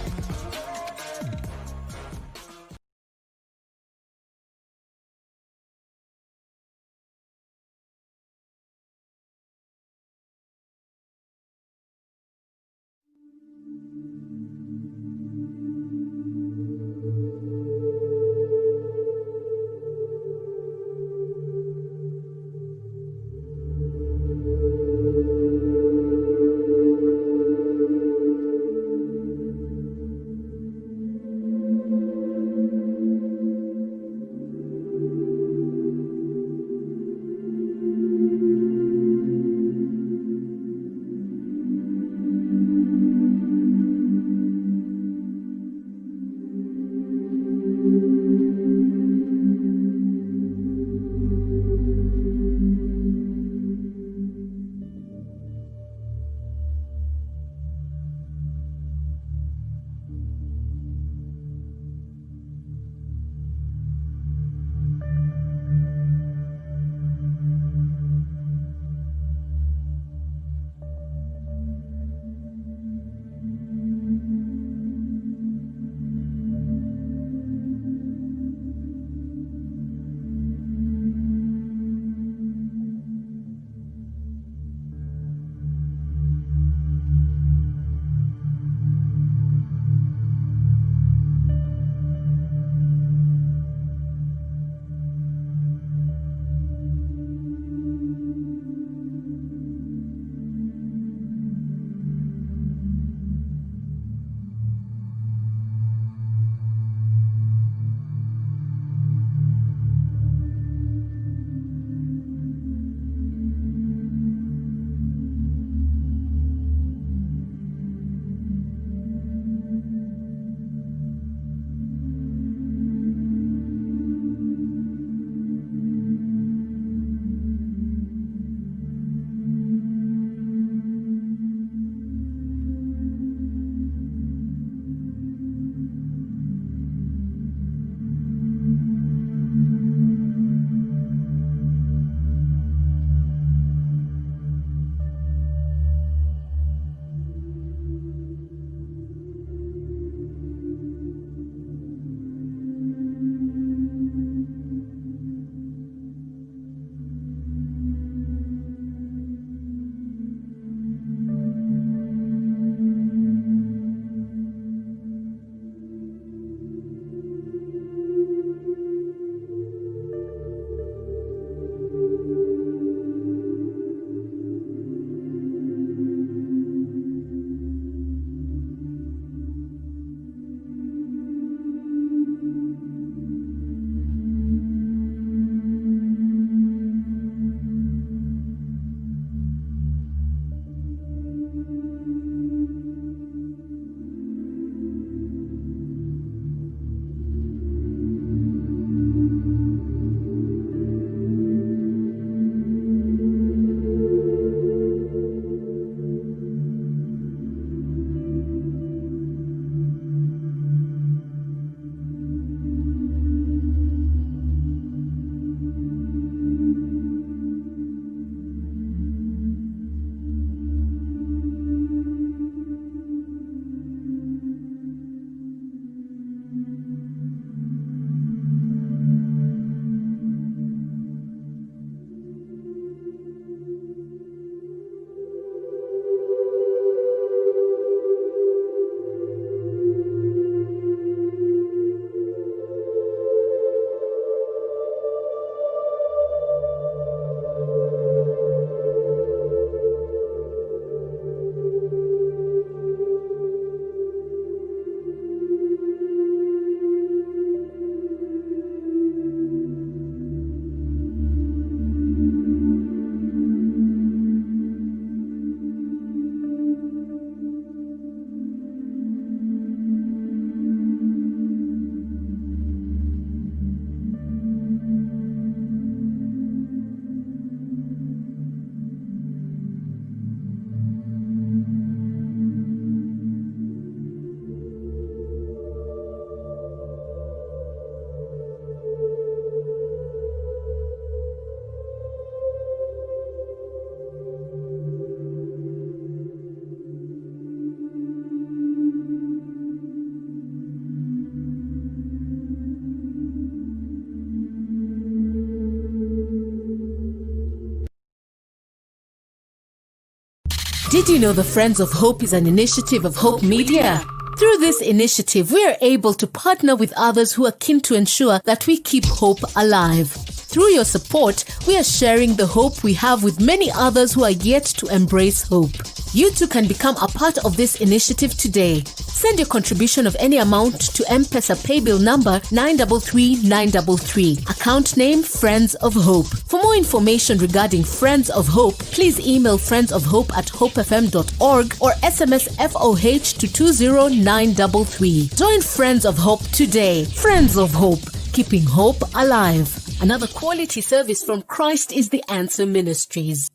Did you know the Friends of Hope is an initiative of Hope Media? Through this initiative, we are able to partner with others who are keen to ensure that we keep hope alive. Through your support, we are sharing the hope we have with many others who are yet to embrace hope. You too can become a part of this initiative today. Send your contribution of any amount to M-Pesa paybill number 933933. Account name Friends of Hope. For more information regarding Friends of Hope, please email friendsofhope@hopefm.org or SMS FOH to 20933. Join Friends of Hope today. Friends of Hope, keeping hope alive. Another quality service from Christ is the Answer Ministries.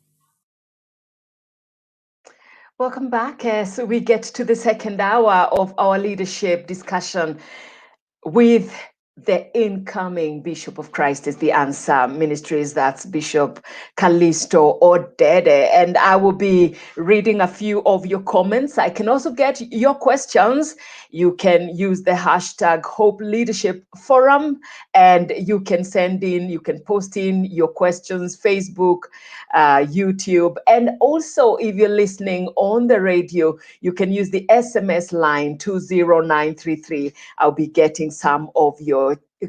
Welcome back as we get to the second hour of our leadership discussion with the incoming Bishop of Christ is the Answer Ministries. That's Bishop Calisto Odede. And I will be reading a few of your comments. I can also get your questions. You can use the hashtag Hope Leadership Forum, and you can send in, you can post in your questions, Facebook, YouTube. And also, if you're listening on the radio, you can use the SMS line 20933. I'll be getting some of your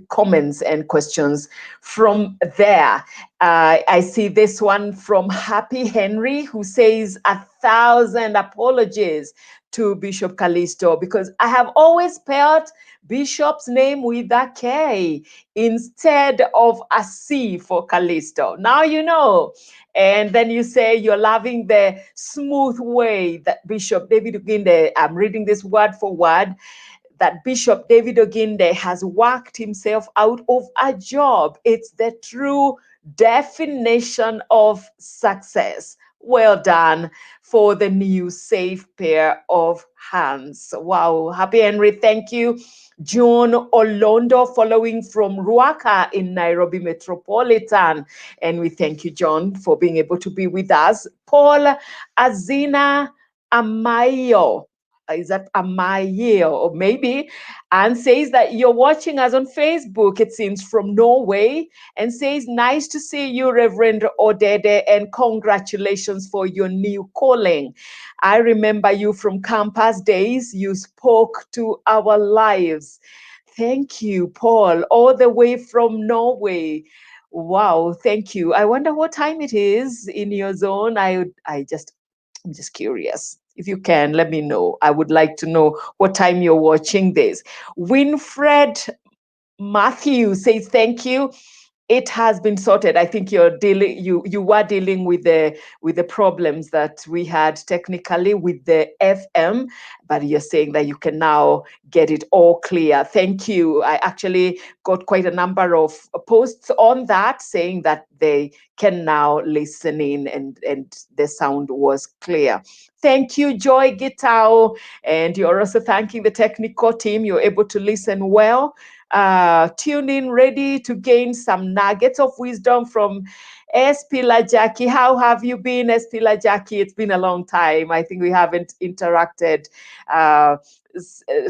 comments and questions from there. I see this one from Happy Henry, who says 1,000 apologies to Bishop Calisto, because I have always spelled Bishop's name with a K instead of a C for Calisto. Now you know. And then you say you're loving the smooth way that Bishop David Oginde, I'm reading this word for word, that Bishop David Oginde has worked himself out of a job. It's the true definition of success. Well done for the new safe pair of hands. Wow. Happy Henry, thank you. John Olondo following from Ruaka in Nairobi Metropolitan. And we thank you, John, for being able to be with us. Paul Azina Amayo. Is that Amaye or maybe, and says that you're watching us on Facebook, it seems, from Norway, and says, nice to see you, Reverend Odede, and congratulations for your new calling. I remember you from campus days. You spoke to our lives. Thank you, Paul, all the way from Norway. Wow, thank you. I wonder what time it is in your zone. I'm just curious. If you can, let me know. I would like to know what time you're watching this. Winfred Matthew says, thank you. It has been sorted. I think you were dealing with the problems that we had technically with the FM, but you're saying that you can now get it all clear. Thank you. I actually got quite a number of posts on that saying that they can now listen in and the sound was clear. Thank you, Joy Gitao. And you're also thanking the technical team. You're able to listen well. Tune in, ready to gain some nuggets of wisdom from Espila Jackie. How have you been, Espila Jackie? It's been a long time. I think we haven't interacted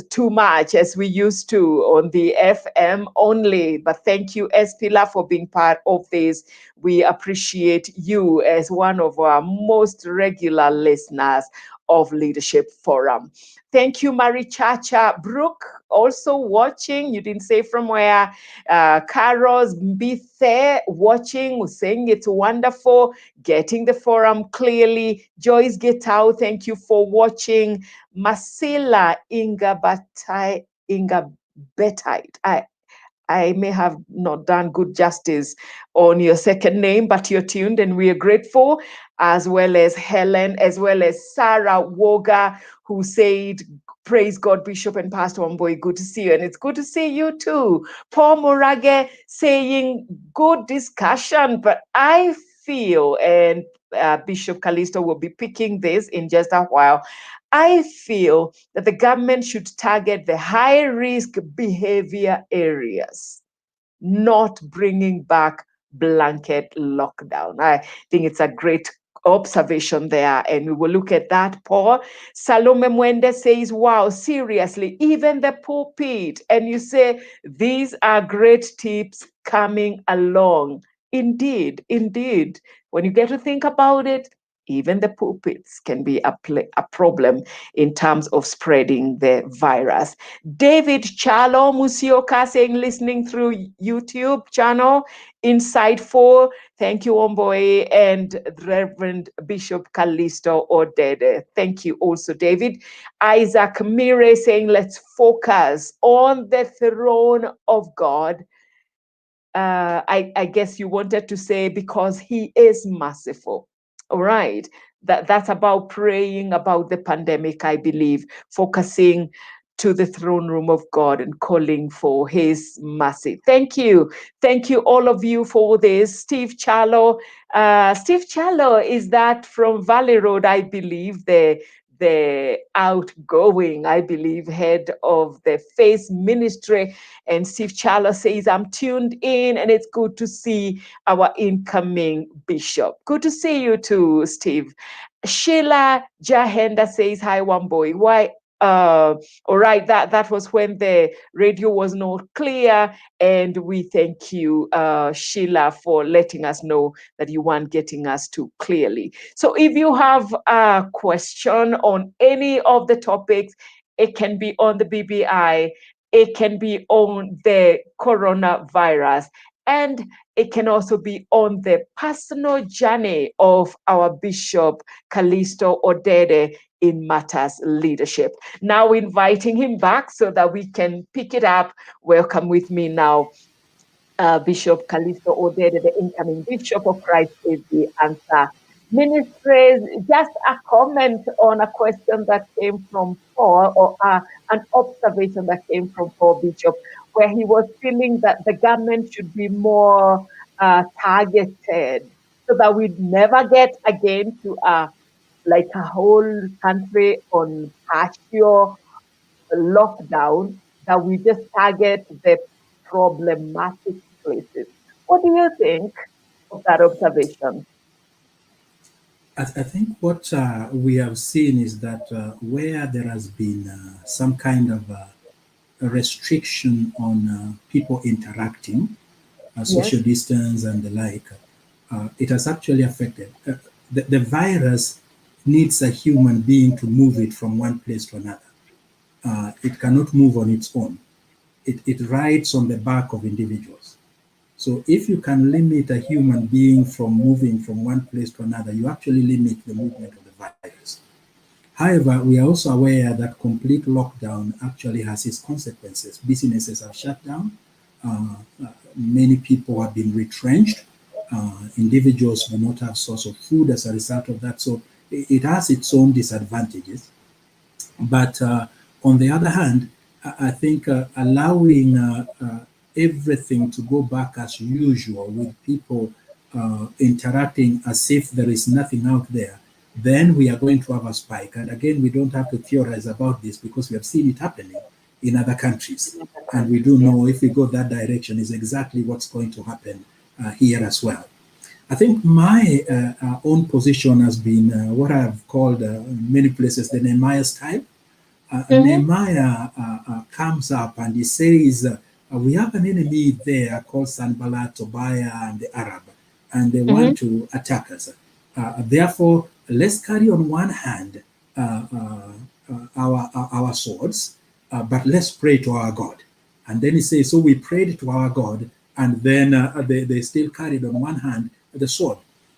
too much as we used to on the FM only. But thank you, Espila, for being part of this. We appreciate you as one of our most regular listeners of Leadership Forum. Thank you, Marie Chacha Brooke, also watching. You didn't say from where. Carlos Mbithe watching, saying it's wonderful, getting the forum clearly. Joyce Getao, thank you for watching. Masila Ingabetite. I may have not done good justice on your second name, but you're tuned and we are grateful, as well as Helen, as well as Sarah Woga, who said, praise God, Bishop and Pastor Wamboy, good to see you. And it's good to see you too. Paul Morage saying, good discussion, but I feel, and Bishop Calisto will be picking this in just a while, I feel that the government should target the high-risk behavior areas, not bringing back blanket lockdown. I think it's a great observation there, and we will look at that, Paul. Salome Mwende says, wow, seriously, even the pulpit. And you say, these are great tips coming along. Indeed, indeed. When you get to think about it, even the pulpits can be a problem in terms of spreading the virus. David Chalo Musioka saying, listening through YouTube channel, insightful. Thank you, Omboy, and Reverend Bishop Calisto Odede. Thank you also, David. Isaac Mire saying, let's focus on the throne of God. I guess you wanted to say because he is merciful. All right. That's about praying about the pandemic, I believe, focusing to the throne room of God and calling for his mercy. Thank you. Thank you, all of you, for this. Steve Chalo. Steve Chalo, is that from Valley Road, I believe, the outgoing, I believe, head of the Faith Ministry. And Steve Chalo says, I'm tuned in and it's good to see our incoming bishop. Good to see you too, Steve. Sheila Jahenda says, hi, Wamboy. Why? All right, that was when the radio was not clear, and we thank you, Sheila, for letting us know that you weren't getting us too clearly. So if you have a question on any of the topics, it can be on the BBI, it can be on the coronavirus, and it can also be on the personal journey of our Bishop Calisto Odede in matters leadership. Now inviting him back so that we can pick it up. Welcome with me now, Bishop Calisto Odede, the incoming Bishop of Christ is the Answer Ministries. Just a comment on a question that came from Paul, or an observation that came from Paul Bishop, where he was feeling that the government should be more targeted so that we'd never get again to like a whole country on partial lockdown, that we just target the problematic places. What do you think of that observation? I think what we have seen is that where there has been some kind of a restriction on people interacting, social distance and the like, it has actually affected. The virus needs a human being to move it from one place to another. It cannot move on its own. It rides on the back of individuals. So if you can limit a human being from moving from one place to another, you actually limit the movement of the virus. However, we are also aware that complete lockdown actually has its consequences. Businesses are shut down. Many people have been retrenched. Individuals do not have source of food as a result of that. So it has its own disadvantages. But on the other hand, I think allowing everything to go back as usual, with people interacting as if there is nothing out there, then we are going to have a spike. And again, we don't have to theorize about this because we have seen it happening in other countries. And we do know if we go that direction is exactly what's going to happen here as well. I think my own position has been what I've called in many places the Nehemiah style. Nehemiah comes up and he says, we have an enemy there called Sanballat, Tobiah, and the Arab, and they want to attack us. Therefore, let's carry on one hand our swords, but let's pray to our God. And then he says, so we prayed to our God, and then they still carried on one hand the sword.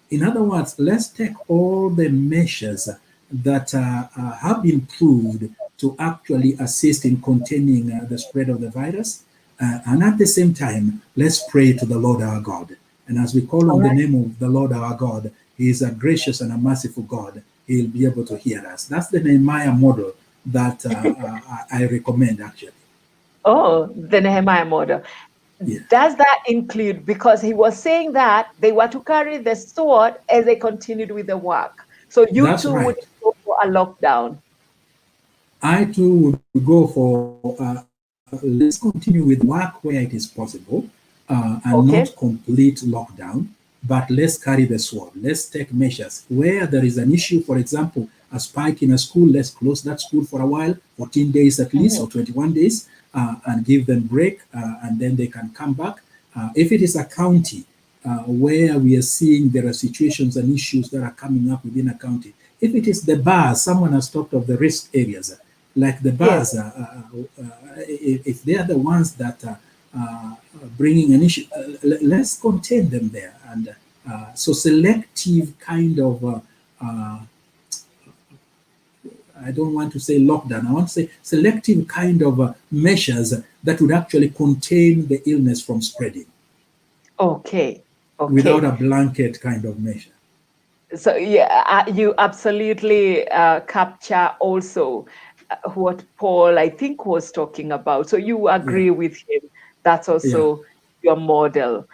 In other words, let's take all the measures that have been proved to actually assist in containing the spread of the virus. And at the same time, let's pray to the Lord our God. And as we call on the name of the Lord our God, he is a gracious and a merciful God. He'll be able to hear us. That's the Nehemiah model that I recommend, actually. Oh, the Nehemiah model. Yeah. Does that include, because he was saying that they were to carry the sword as they continued with the work. So you That's too right. would go for a lockdown. I too would go for let's continue with work where it is possible and not complete lockdown, but let's carry the sword. Let's take measures. Where there is an issue, for example, a spike in a school, let's close that school for a while, 14 days at least, or 21 days, and give them break, and then they can come back. If it is a county, where we are seeing there are situations and issues that are coming up within a county. If it is the bars, someone has talked of the risk areas, like the bars, if they are the ones that are bringing an issue, let's contain them there. And so selective kind of, I don't want to say lockdown, I want to say selective kind of measures that would actually contain the illness from spreading. Okay. Without a blanket kind of measure. So yeah, you absolutely capture also what Paul, I think, was talking about. So you agree with him. That's also your model.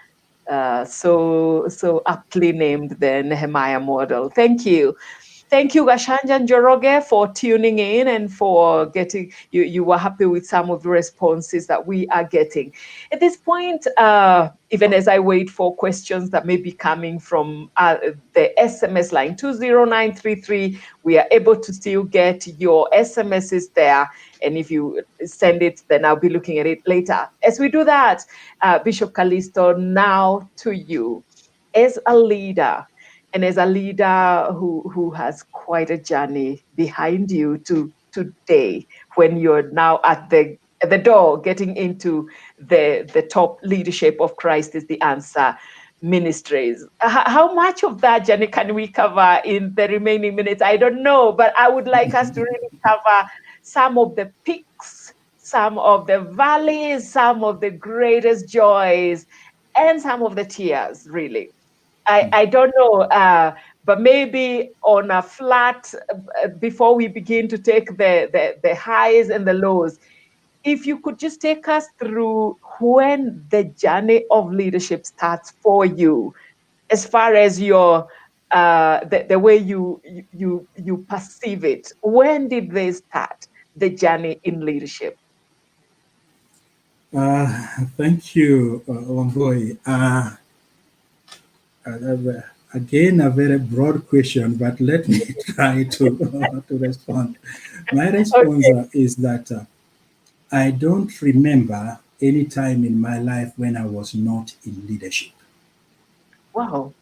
So aptly named the Nehemiah model. Thank you. Thank you, Gashanja Njoroge, for tuning in and for getting, you were happy with some of the responses that we are getting. At this point, even as I wait for questions that may be coming from the SMS line 20933, we are able to still get your SMSs there. And if you send it, then I'll be looking at it later. As we do that, Bishop Calisto, now to you. As a leader, and as a leader who has quite a journey behind you to today, when you're now at the door getting into the top leadership of Christ is the Answer Ministries. How much of that journey can we cover in the remaining minutes? I don't know, but I would like us to really cover some of the peaks, some of the valleys, some of the greatest joys, and some of the tears, really. I don't know, but maybe on a flat, before we begin to take the highs and the lows, if you could just take us through when the journey of leadership starts for you, as far as your the way you perceive it. When did they start the journey in leadership? Thank you, Wamboi. Again, a very broad question, but let me try to respond. My response is that I don't remember any time in my life when I was not in leadership. Wow.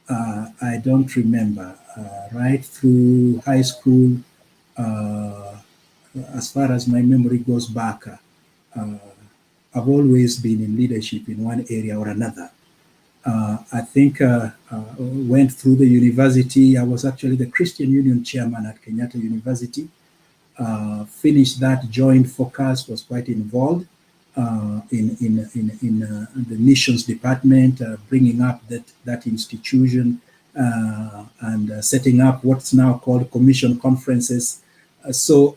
I don't remember. Right through high school, as far as my memory goes back, I've always been in leadership in one area or another. I think went through the university. I was actually the Christian Union chairman at Kenyatta University. Finished that, joined Focus, was quite involved in the missions department, bringing up that institution and setting up what's now called commission conferences. So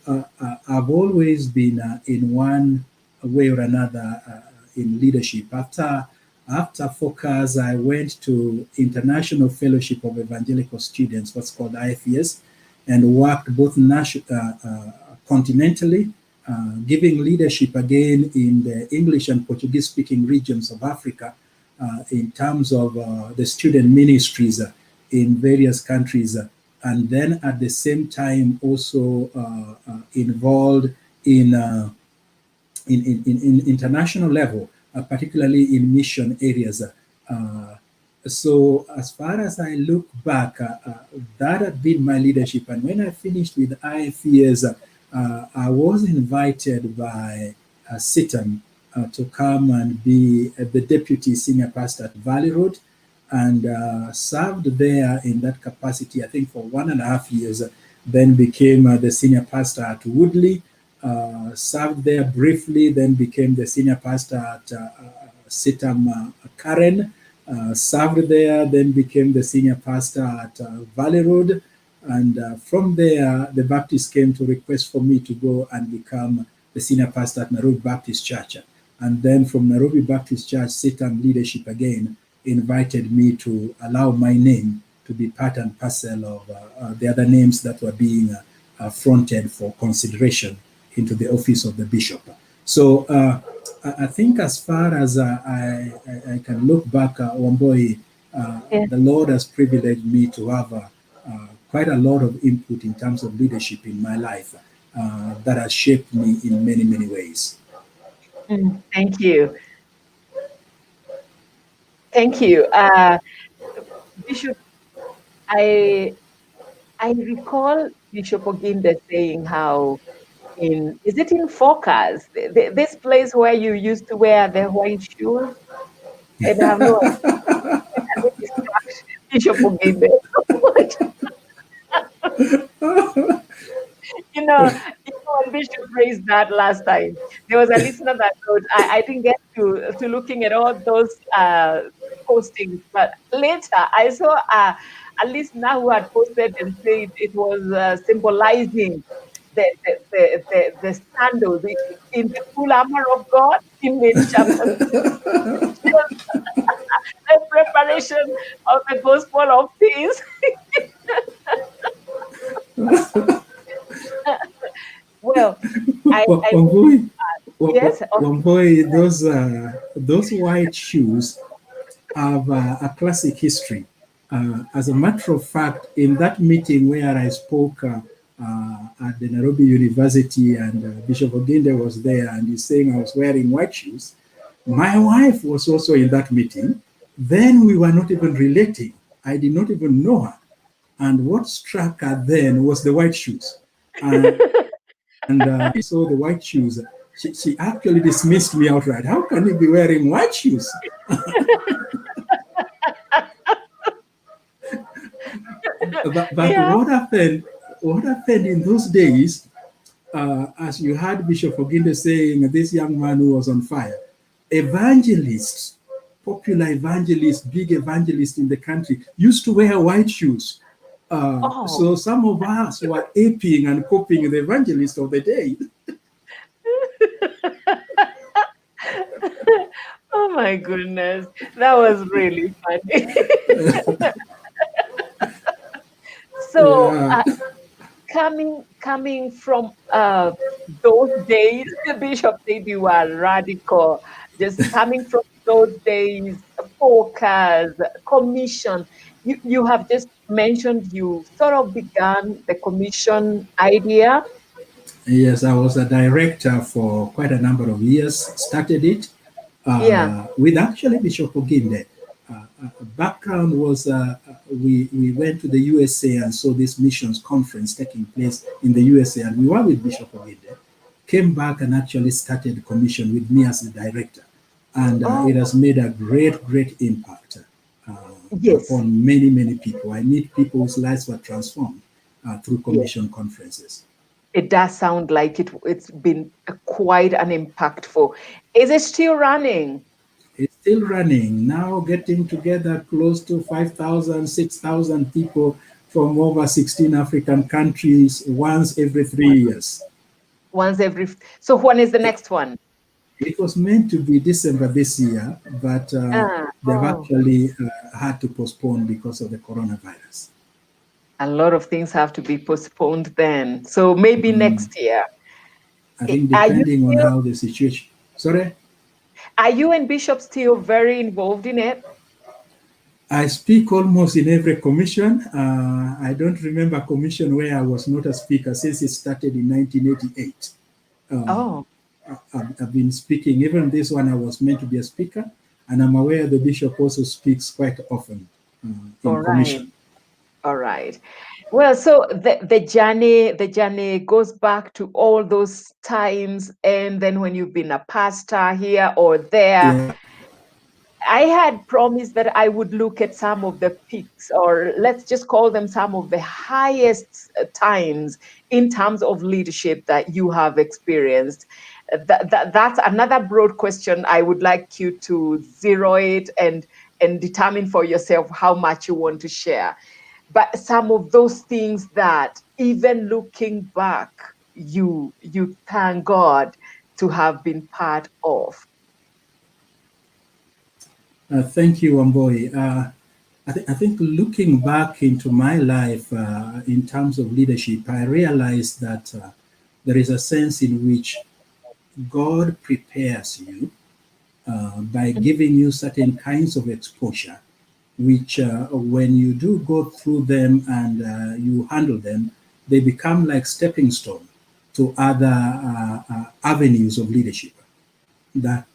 I've always been in one way or another in leadership. After Focus, I went to International Fellowship of Evangelical Students, what's called IFES, and worked both continentally, giving leadership again in the English and Portuguese-speaking regions of Africa in terms of the student ministries in various countries, and then at the same time also involved in international level, particularly in mission areas. So as far as I look back, that had been my leadership. And when I finished with IFES, I was invited by CITAM to come and be the deputy senior pastor at Valley Road, and served there in that capacity, I think, for 1.5 years, then became the senior pastor at Woodley, served there briefly, then became the senior pastor at CITAM Karen, served there, then became the senior pastor at Valley Road. And from there, the Baptists came to request for me to go and become the senior pastor at Nairobi Baptist Church. And then from Nairobi Baptist Church, CITAM leadership again invited me to allow my name to be part and parcel of the other names that were being fronted for consideration into the office of the bishop. So I think as far as I can look back, Wamboi, the Lord has privileged me to have quite a lot of input in terms of leadership in my life that has shaped me in many, many ways. Thank you. Thank you. Bishop, I recall Bishop Oginde saying how is it in Focus, this place where you used to wear the white shoes? And I have no idea. Bishop Oginde. When Bishop raised that last time, there was a listener that wrote, I didn't get to looking at all those postings, but later I saw a listener who had posted and said it was symbolizing the sandals in the full armor of God in chapter 6, the preparation of the gospel of peace. Well, yes. Those white shoes have a classic history. As a matter of fact, in that meeting where I spoke at the Nairobi University, and Bishop Oginde was there, and he's saying I was wearing white shoes, my wife was also in that meeting. Then we were not even relating. I did not even know her. And what struck her then was the white shoes. And I saw the white shoes. She actually dismissed me outright. How can you be wearing white shoes? But yeah. What happened in those days, as you heard Bishop Oginde saying, this young man who was on fire, evangelists, popular evangelists, big evangelists in the country used to wear white shoes. So some of us were aping and copying the evangelist of the day. Oh my goodness, that was really funny. So yeah. Coming from those days, Bishop said you were radical. Just coming from those days, focus, commission. You have just mentioned you sort of began the commission idea. Yes, I was a director for quite a number of years, started it with actually Bishop Oginde. Background was we went to the USA and saw this missions conference taking place in the USA, and we were with Bishop Oginde, came back and actually started the commission with me as the director. And it has made a great impact upon many people. I meet people whose lives were transformed through commission conferences. It does sound like it's been quite an impactful. Is it still running? It's still running. Now getting together close to 5,000, 6,000 people from over 16 African countries once every 3 years. So when is the next one? It was meant to be December this year, but they've actually had to postpone because of the coronavirus. A lot of things have to be postponed then. So maybe next year. I think depending on how the situation. Sorry? Are you and Bishop still very involved in it? I speak almost in every commission. I don't remember a commission where I was not a speaker since it started in 1988. I've been speaking. Even this one, I was meant to be a speaker, and I'm aware the bishop also speaks quite often in commission. All right. Well, so the journey goes back to all those times, and then when you've been a pastor here or there. Yeah. I had promised that I would look at some of the peaks, or let's just call them some of the highest times in terms of leadership that you have experienced. That's another broad question. I would like you to zero it and determine for yourself how much you want to share. But some of those things that even looking back, you thank God to have been part of. Thank you, Wamboi. I think looking back into my life in terms of leadership, I realized that there is a sense in which God prepares you by giving you certain kinds of exposure, which when you do go through them and you handle them, they become like stepping stone to other avenues of leadership. That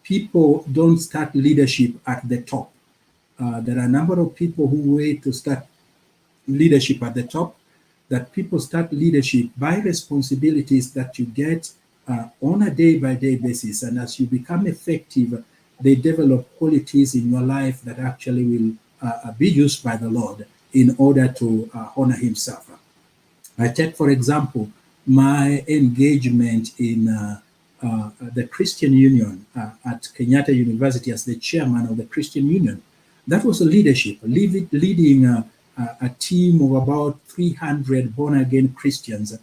people don't start leadership at the top. there are a number of people who wait to start leadership at the top, that people start leadership by responsibilities that you get on a day-by-day basis. And as you become effective, they develop qualities in your life that actually will be used by the Lord in order to honor himself. I take, for example, my engagement in the Christian Union at Kenyatta University as the chairman of the Christian Union. That was a leadership, leading a team of about 300 born-again Christians.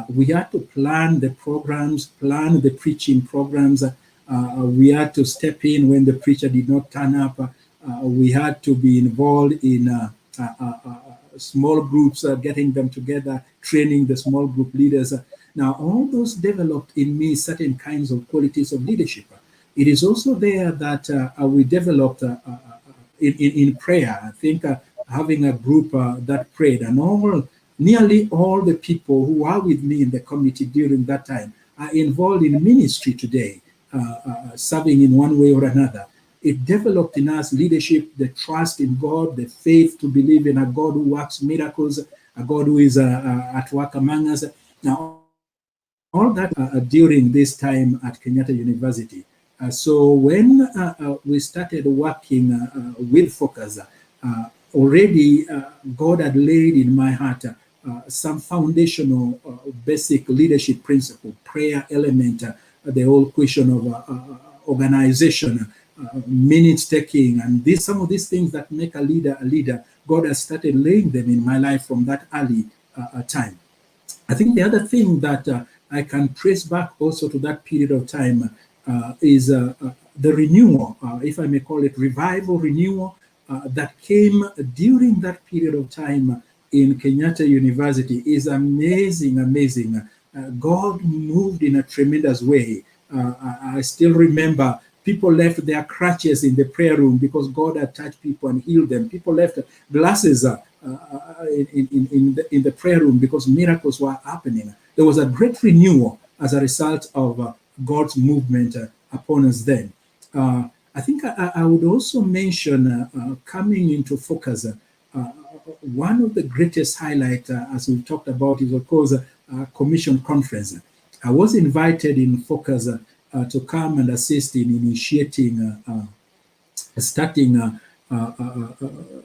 We had to plan the programs, plan the preaching programs. We had to step in when the preacher did not turn up. We had to be involved in small groups, getting them together, training the small group leaders. Now, all those developed in me certain kinds of qualities of leadership. It is also there that we developed in prayer. I think having a group that prayed, and nearly all the people who are with me in the committee during that time are involved in ministry today, serving in one way or another. It developed in us leadership, the trust in God, the faith to believe in a God who works miracles, a God who is at work among us. Now, all that during this time at Kenyatta University. So when we started working with Focus, already God had laid in my heart some foundational basic leadership principle, prayer element, the whole question of organization, minutes taking, and some of these things that make a leader. God has started laying them in my life from that early time. I think the other thing that I can trace back also to that period of time is the renewal, if I may call it revival, renewal, that came during that period of time in Kenyatta University is amazing, amazing. God moved in a tremendous way. I still remember people left their crutches in the prayer room because God had touched people and healed them. People left glasses in the prayer room because miracles were happening. There was a great renewal as a result of God's movement upon us then. I think I would also mention coming into Focus, one of the greatest highlights, as we've talked about, is of course Commission Conference. I was invited in Focus to come and assist in initiating, starting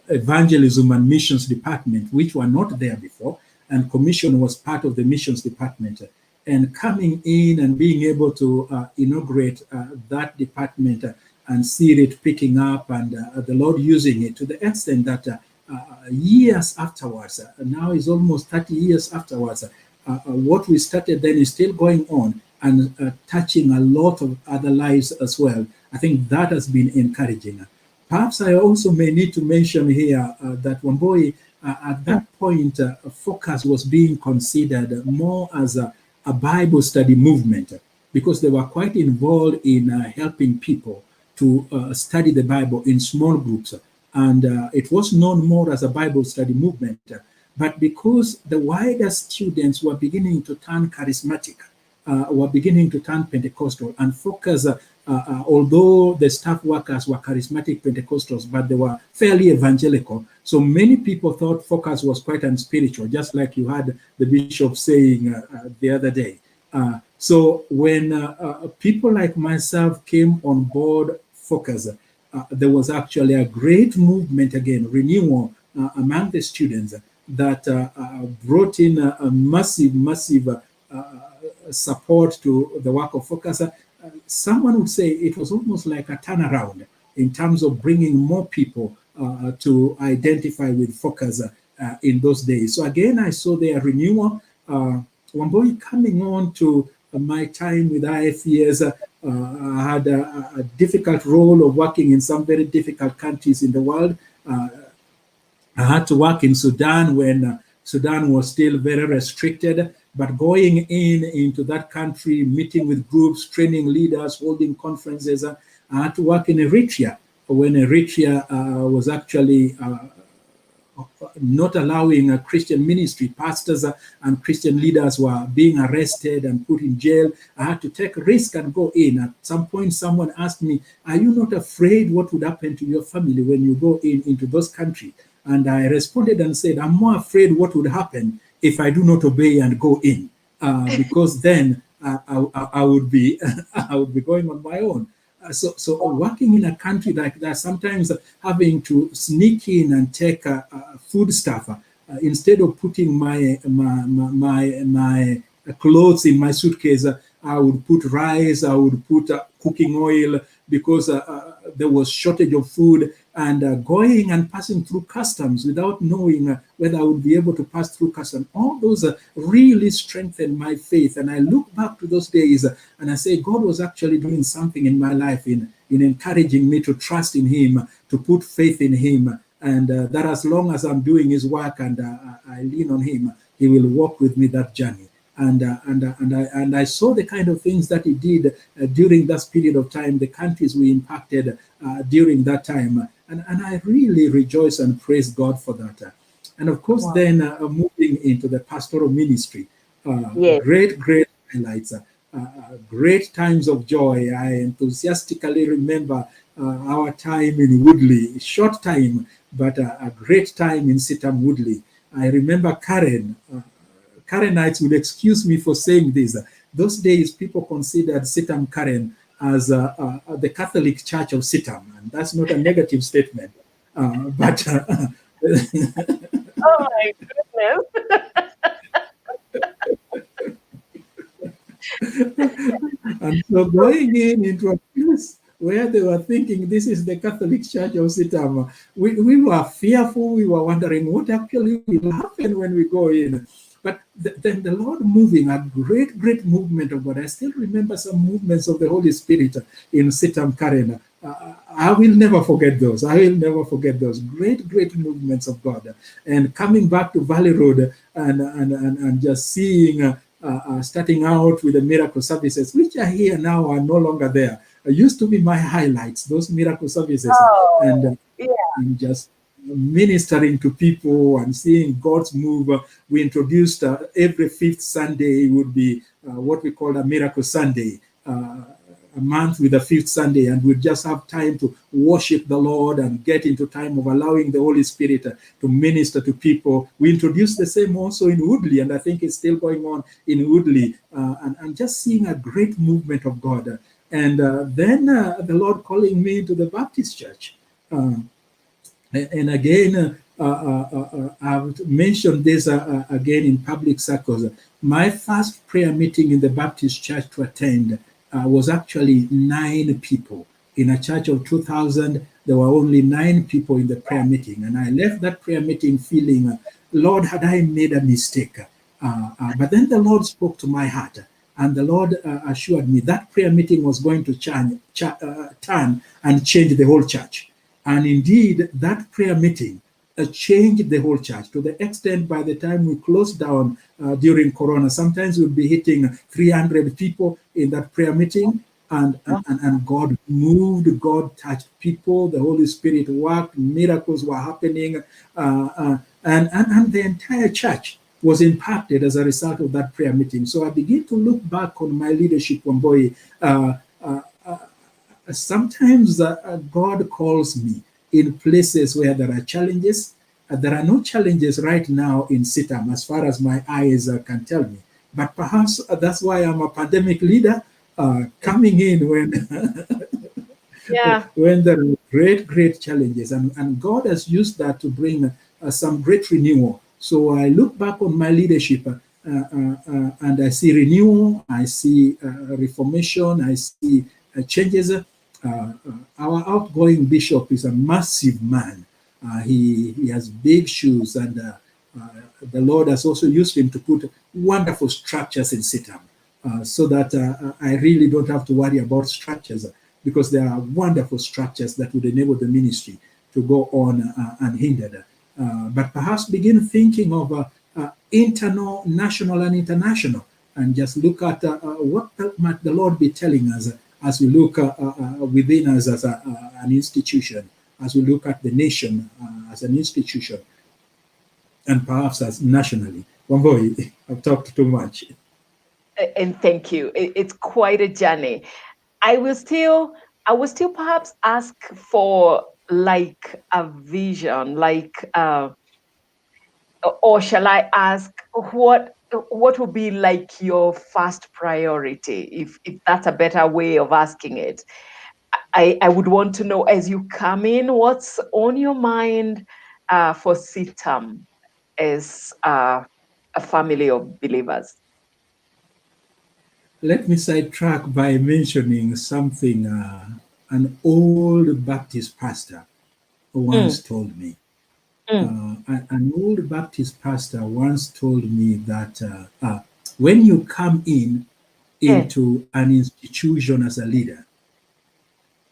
evangelism and missions department, which were not there before, and Commission was part of the missions department. And coming in and being able to inaugurate that department and see it picking up, and the Lord using it to the extent that years afterwards, now is almost 30 years afterwards, what we started then is still going on and touching a lot of other lives as well. I think that has been encouraging. Perhaps I also may need to mention here that Wamboi, at that point, Focus was being considered more as a Bible study movement, because they were quite involved in helping people to study the Bible in small groups. And it was known more as a Bible study movement. But because the wider students were beginning to turn charismatic, were beginning to turn Pentecostal, and Focus, although the staff workers were charismatic Pentecostals, but they were fairly evangelical. So many people thought Focus was quite unspiritual, just like you had the bishop saying the other day. So when people like myself came on board Focus, there was actually a great movement again, renewal among the students that brought in a massive support to the work of Focus. Someone would say it was almost like a turnaround in terms of bringing more people to identify with Focus in those days. So again, I saw their renewal. Wamboi, coming on to my time with IFES, I had a difficult role of working in some very difficult countries in the world. I had to work in Sudan when Sudan was still very restricted, but going into that country, meeting with groups, training leaders, holding conferences. I had to work in Eritrea when Eritrea was actually not allowing a Christian ministry. Pastors and Christian leaders were being arrested and put in jail. I had to take a risk and go in. At some point, someone asked me, "Are you not afraid what would happen to your family when you go into those countries?" And I responded and said, "I'm more afraid what would happen if I do not obey and go in, because then I would be I would be going on my own." So working in a country like that, sometimes having to sneak in and take food stuff instead of putting my clothes in my suitcase, I would put rice, I would put cooking oil, because there was shortage of food, and going and passing through customs without knowing whether I would be able to pass through customs. All those really strengthened my faith. And I look back to those days and I say, God was actually doing something in my life in encouraging me to trust in him, to put faith in him. And that as long as I'm doing his work and I lean on him, he will walk with me that journey. And I saw the kind of things that he did during that period of time, the countries we impacted during that time. And I really rejoice and praise God for that. And of course, then moving into the pastoral ministry, great highlights, great times of joy. I enthusiastically remember our time in Woodley, short time, but a great time in CITAM Woodley. I remember Karen. Karenites will excuse me for saying this. Those days, people considered CITAM Karen as the Catholic Church of CITAM, and that's not a negative statement. But oh my goodness! And so going into a place where they were thinking this is the Catholic Church of CITAM, we were fearful. We were wondering what actually will happen when we go in. But then the Lord moving, a great movement of God. I still remember some movements of the Holy Spirit in CITAM Karen. I will never forget those. Great movements of God. And coming back to Valley Road and just seeing, starting out with the miracle services, which are here now, are no longer there. Used to be my highlights, those miracle services. And just ministering to people and seeing God's move. We introduced every fifth Sunday would be what we call a miracle Sunday, a month with a fifth Sunday, and we'd just have time to worship the Lord and get into time of allowing the Holy Spirit to minister to people. We introduced the same also in Woodley, and I think it's still going on in Woodley, and just seeing a great movement of God. And then the Lord calling me to the Baptist church. And again, I've mentioned this again in public circles. My first prayer meeting in the Baptist church to attend was actually 9 people. In a church of 2,000, there were only 9 people in the prayer meeting. And I left that prayer meeting feeling, Lord, had I made a mistake? But then the Lord spoke to my heart. And the Lord assured me that prayer meeting was going to turn and change the whole church. And indeed, that prayer meeting changed the whole church, to the extent by the time we closed down during Corona, sometimes we'd be hitting 300 people in that prayer meeting. And God moved, God touched people, the Holy Spirit worked, miracles were happening, and the entire church was impacted as a result of that prayer meeting. So I begin to look back on my leadership, Wamboi. Sometimes God calls me in places where there are challenges. There are no challenges right now in CITAM as far as my eyes can tell me. But perhaps that's why I'm a pandemic leader, coming in when when there are great challenges. And God has used that to bring some great renewal. So I look back on my leadership and I see renewal, I see reformation, I see changes. Our outgoing bishop is a massive man. He has big shoes, and the Lord has also used him to put wonderful structures in CITAM, so that I really don't have to worry about structures, because there are wonderful structures that would enable the ministry to go on unhindered. But perhaps begin thinking of internal, national, and international, and just look at what might the Lord be telling us as we look within us as an institution, as we look at the nation as an institution. and perhaps as nationally. Wamboi, I've talked too much. And thank you. It's quite a journey. I will still perhaps ask for like a vision, like or shall I ask what would be like your first priority, if that's a better way of asking it. I would want to know, as you come in, what's on your mind for CITAM as a family of believers. Let me sidetrack by mentioning something an old Baptist pastor once told me. An old Baptist pastor once told me that when you come into an institution as a leader,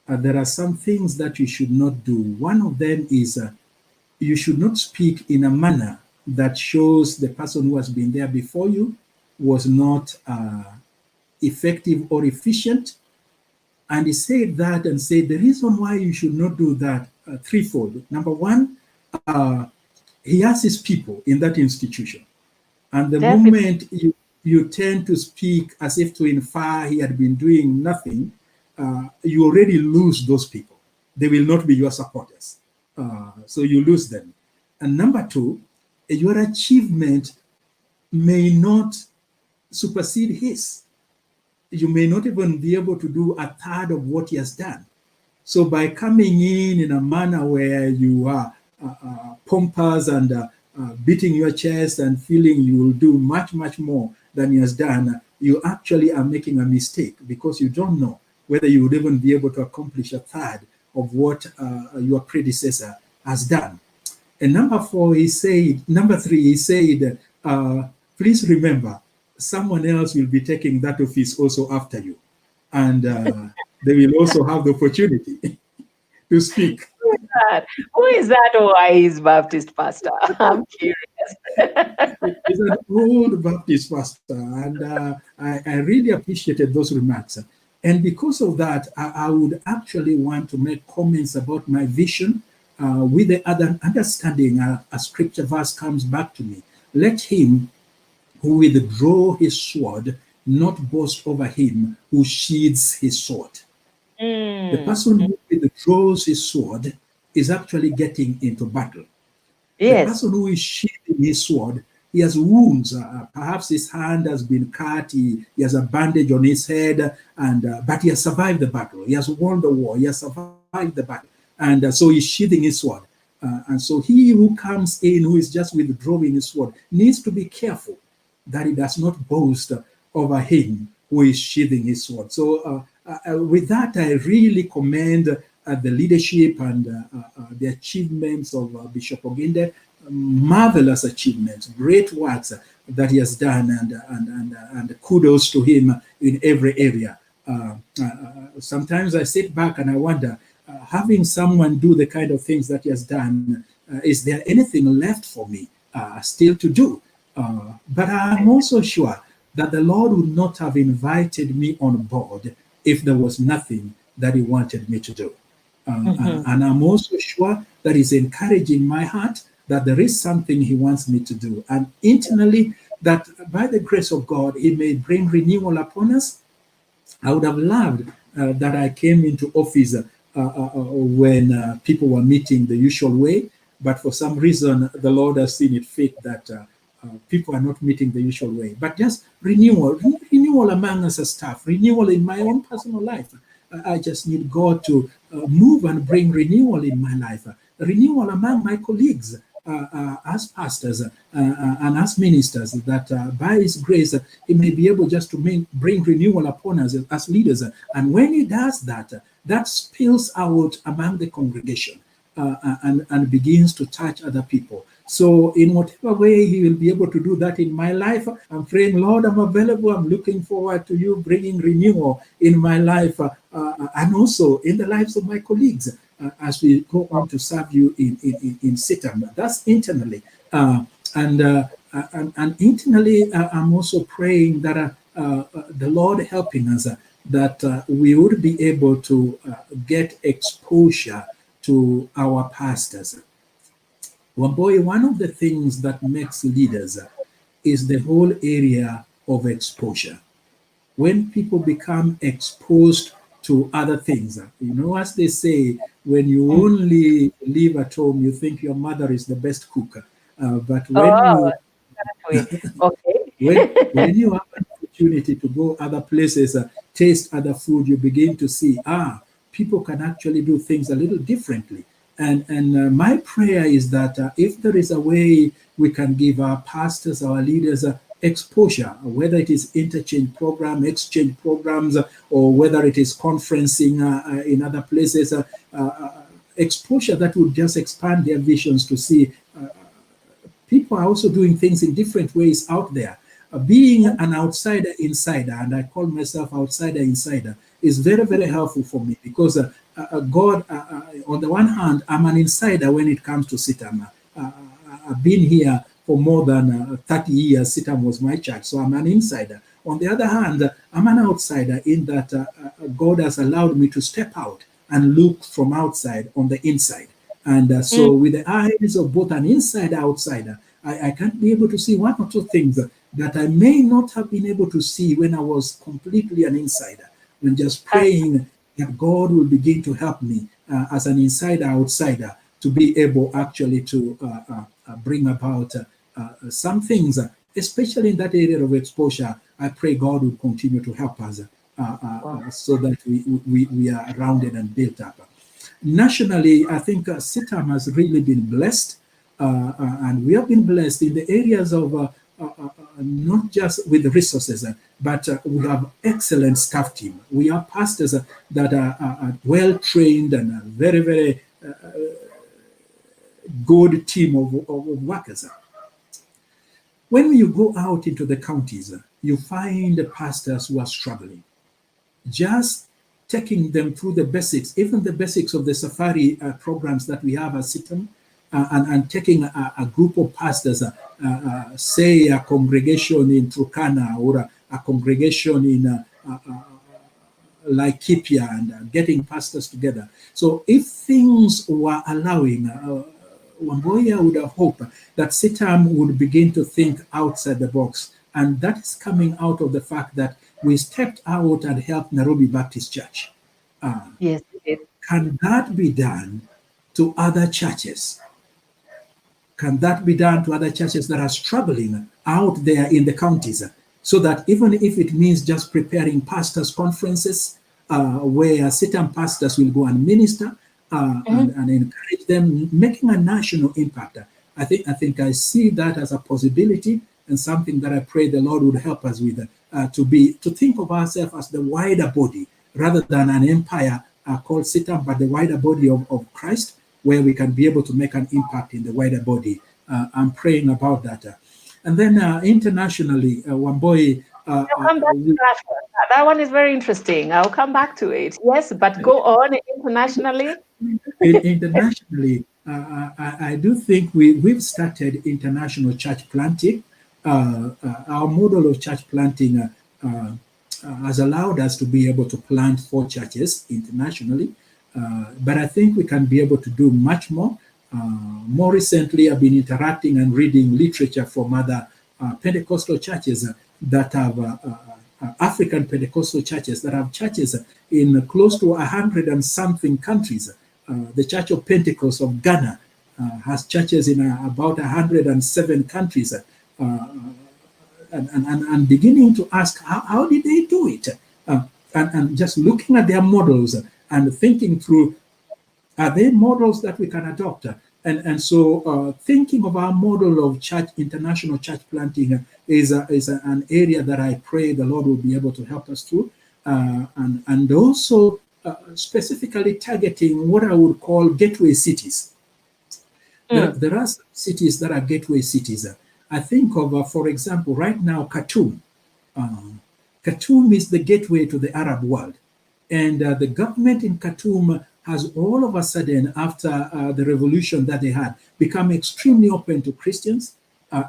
there are some things that you should not do. One of them is you should not speak in a manner that shows the person who has been there before you was not effective or efficient. And he said that and said the reason why you should not do that threefold. Number one, he has his people in that institution. And the moment you tend to speak as if to infer he had been doing nothing, you already lose those people. They will not be your supporters. So you lose them. And number two, your achievement may not supersede his. You may not even be able to do a third of what he has done. So by coming in a manner where you are pompous and beating your chest and feeling you will do much, much more than he has done, you actually are making a mistake, because you don't know whether you would even be able to accomplish a third of what your predecessor has done. And number three, he said, please remember, someone else will be taking that office also after you. And they will also have the opportunity to speak. Who is that wise Baptist pastor? I'm curious. He's an old Baptist pastor, and I really appreciated those remarks. And because of that, I would actually want to make comments about my vision with the other understanding. A scripture verse comes back to me. Let him who withdraw his sword not boast over him who sheathes his sword. The person who withdraws his sword is actually getting into battle. Yes. The person who is sheathing his sword, he has wounds. Perhaps his hand has been cut. He has a bandage on his head, but he has survived the battle. He has won the war. He has survived the battle. And so he's sheathing his sword. And so he who comes in, who is just withdrawing his sword, needs to be careful that he does not boast over him who is sheathing his sword. So with that, I really commend the leadership and the achievements of Bishop Oginde. Marvelous achievements, great works that he has done, and kudos to him in every area. Sometimes I sit back and I wonder, having someone do the kind of things that he has done, is there anything left for me still to do? But I'm also sure that the Lord would not have invited me on board if there was nothing that he wanted me to do. And I'm also sure that he's encouraging my heart that there is something he wants me to do. And internally, that by the grace of God, he may bring renewal upon us. I would have loved that I came into office when people were meeting the usual way. But for some reason, the Lord has seen it fit that people are not meeting the usual way. But just renewal among us as staff, renewal in my own personal life. I just need God to move and bring renewal in my life, renewal among my colleagues as pastors and as ministers, that by his grace, he may be able just to bring renewal upon us as leaders. And when he does that, that spills out among the congregation and begins to touch other people. So in whatever way he will be able to do that in my life, I'm praying, Lord, I'm available. I'm looking forward to you bringing renewal in my life and also in the lives of my colleagues as we go on to serve you in CITAM. That's internally. And internally, I'm also praying that the Lord helping us, that we would be able to get exposure to our pastors. Well, boy, one of the things that makes leaders is the whole area of exposure. When people become exposed to other things, as they say, when you only live at home, you think your mother is the best cook. But when Oh, you okay. when you have an opportunity to go other places, taste other food, you begin to see, people can actually do things a little differently. And my prayer is that if there is a way we can give our pastors, our leaders, exposure, whether it is interchange program, exchange programs, or whether it is conferencing in other places, exposure that would just expand their visions to see people are also doing things in different ways out there. Being an outsider insider, and I call myself outsider insider, is very, very helpful for me because God, on the one hand, I'm an insider when it comes to CITAM. I've been here for more than 30 years. CITAM was my church, so I'm an insider. On the other hand, I'm an outsider in that God has allowed me to step out and look from outside on the inside. And so with the eyes of both an insider, outsider, I can be able to see one or two things that I may not have been able to see when I was completely an insider. When just praying that God will begin to help me as an insider, outsider, to be able actually to bring about some things, especially in that area of exposure. I pray God will continue to help us so that we are rounded and built up. Nationally, I think CITAM has really been blessed, and we have been blessed in the areas of not just with the resources, but we have excellent staff team. We have pastors that are well trained and a very, very good team of workers. When you go out into the counties, you find pastors who are struggling. Just taking them through the basics, even the basics of the safari programs that we have at CITAM, and taking a group of pastors, say a congregation in Turkana or a congregation in Laikipia, and getting pastors together. So if things were allowing, Wamboya would have hoped that CITAM would begin to think outside the box. And that is coming out of the fact that we stepped out and helped Nairobi Baptist Church. Yes, it is. Can that be done to other churches? Can that be done to other churches that are struggling out there in the counties? So that even if it means just preparing pastors' conferences where CITAM pastors will go and minister and encourage them, making a national impact. I think I see that as a possibility and something that I pray the Lord would help us with, to think of ourselves as the wider body rather than an empire called CITAM, but the wider body of Christ, where we can be able to make an impact in the wider body. I'm praying about that. And then internationally, Wamboi. I'll come back to that one is very interesting. I'll come back to it. Yes, but go on internationally. Internationally, I do think we've started international church planting. Our model of church planting has allowed us to be able to plant 4 churches internationally. But I think we can be able to do much more. More recently, I've been interacting and reading literature from other Pentecostal churches that have African Pentecostal churches that have churches in close to 100 and something countries. The Church of Pentecost of Ghana has churches in about 107 countries. And beginning to ask, how did they do it? And just looking at their models and thinking through, are they models that we can adopt? And so thinking of our model of church, international church planting is an area that I pray the Lord will be able to help us through. And also specifically targeting what I would call gateway cities. There are cities that are gateway cities. I think of, for example, right now, Khartoum. Khartoum is the gateway to the Arab world. And the government in Khartoum has all of a sudden, after the revolution that they had, become extremely open to Christians,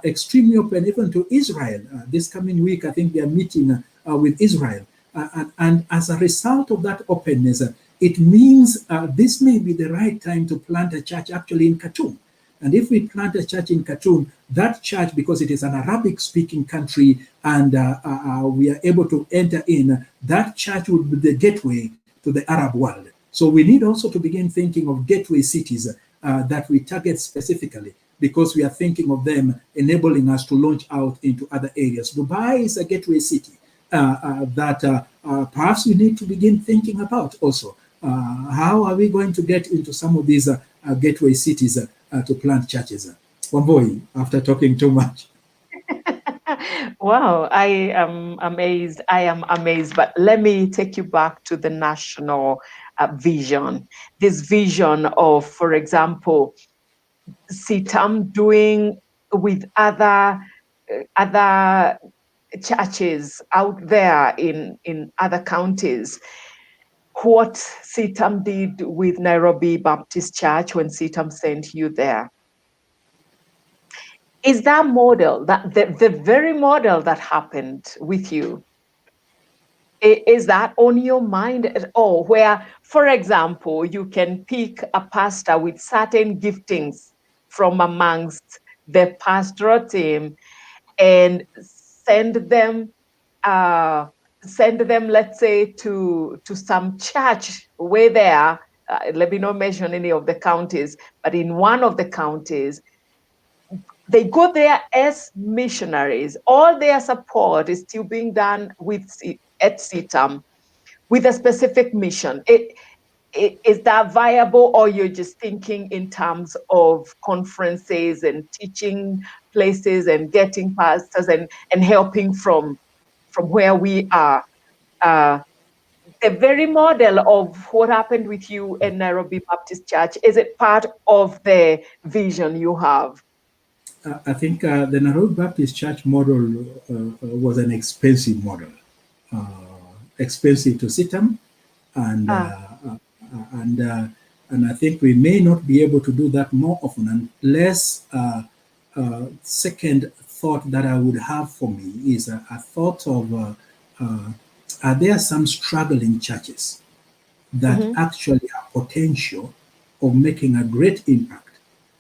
extremely open even to Israel. This coming week, I think they are meeting with Israel. And as a result of that openness, it means this may be the right time to plant a church actually in Khartoum. And if we plant a church in Khartoum, that church, because it is an Arabic-speaking country and we are able to enter in, that church would be the gateway to the Arab world. So we need also to begin thinking of gateway cities that we target specifically, because we are thinking of them enabling us to launch out into other areas. Dubai is a gateway city that perhaps we need to begin thinking about also. How are we going to get into some of these gateway cities to plant churches? Wamboi, after talking too much. Wow, I am amazed. I am amazed. But let me take you back to the national vision. This vision of, for example, CITAM doing with other churches out there in other counties. What CITAM did with Nairobi Baptist Church when CITAM sent you there. Is that model, that the very model that happened with you, is that on your mind at all? Where, for example, you can pick a pastor with certain giftings from amongst the pastoral team and send them, let's say, to some church way there. Let me not mention any of the counties, but in one of the counties, they go there as missionaries. All their support is still being done at CITAM with a specific mission. Is that viable, or you're just thinking in terms of conferences and teaching places and getting pastors and helping from where we are? The very model of what happened with you in Nairobi Baptist Church, is it part of the vision you have? I think the Nairobi Baptist Church model was an expensive model, expensive to CITAM, and I think we may not be able to do that more often unless second thought that I would have for me is a thought of are there some struggling churches that actually have potential of making a great impact,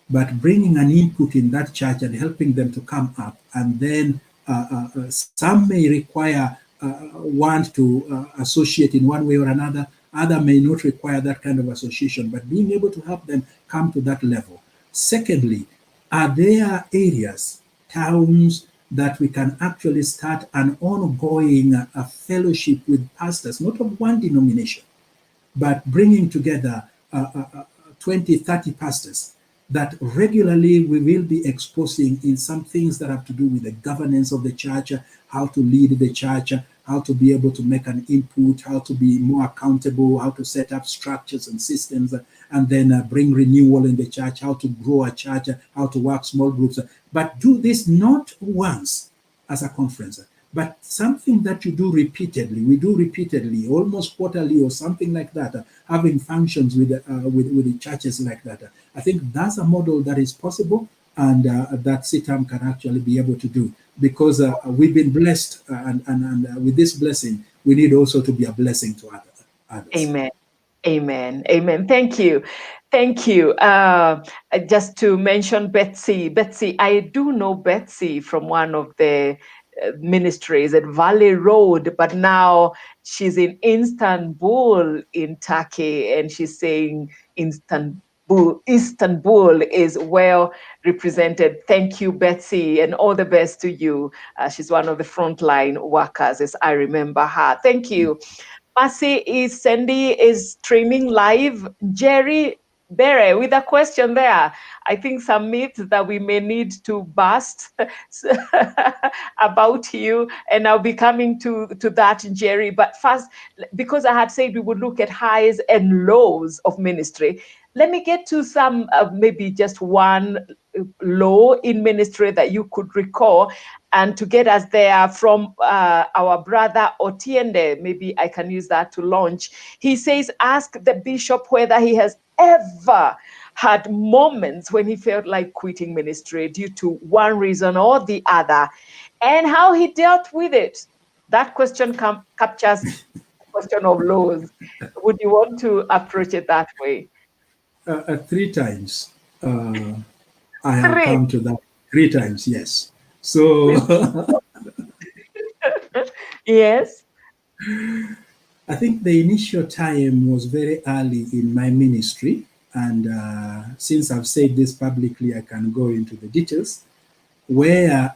but bringing an input in that church and helping them to come up, and then some may require want to associate in one way or another, other may not require that kind of association, but being able to help them come to that level. Secondly, are there areas, towns, that we can actually start an ongoing fellowship with pastors, not of one denomination, but bringing together 20, 30 pastors that regularly we will be exposing in some things that have to do with the governance of the church, how to lead the church, how to be able to make an input, how to be more accountable, how to set up structures and systems, and then bring renewal in the church, how to grow a church, how to work small groups. But do this not once as a conference, but something that you do repeatedly. We do repeatedly, almost quarterly or something like that, having functions with the churches like that. I think that's a model that is possible, and that CITAM can actually be able to do, because we've been blessed, and with this blessing, we need also to be a blessing to others. Amen. Amen. Amen. Thank you. Thank you. Just to mention Betsy. Betsy, I do know Betsy from one of the ministries at Valley Road, but now she's in Istanbul in Turkey, and she's saying Istanbul is well represented. Thank you, Betsy, and all the best to you. She's one of the frontline workers, as I remember her. Thank you. Sandy is streaming live. Jerry Bere with a question there. I think some myths that we may need to bust about you, and I'll be coming to that, Jerry. But first, because I had said we would look at highs and lows of ministry, let me get to some, maybe just one low in ministry that you could recall, and to get us there from our brother Otiende. Maybe I can use that to launch. He says, ask the bishop whether he has ever had moments when he felt like quitting ministry due to one reason or the other, and how he dealt with it. That question captures the question of lows. Would you want to approach it that way? 3 times. I have Three. come to that 3 times, yes. So Yes. I think the initial time was very early in my ministry. And since I've said this publicly, I can go into the details, where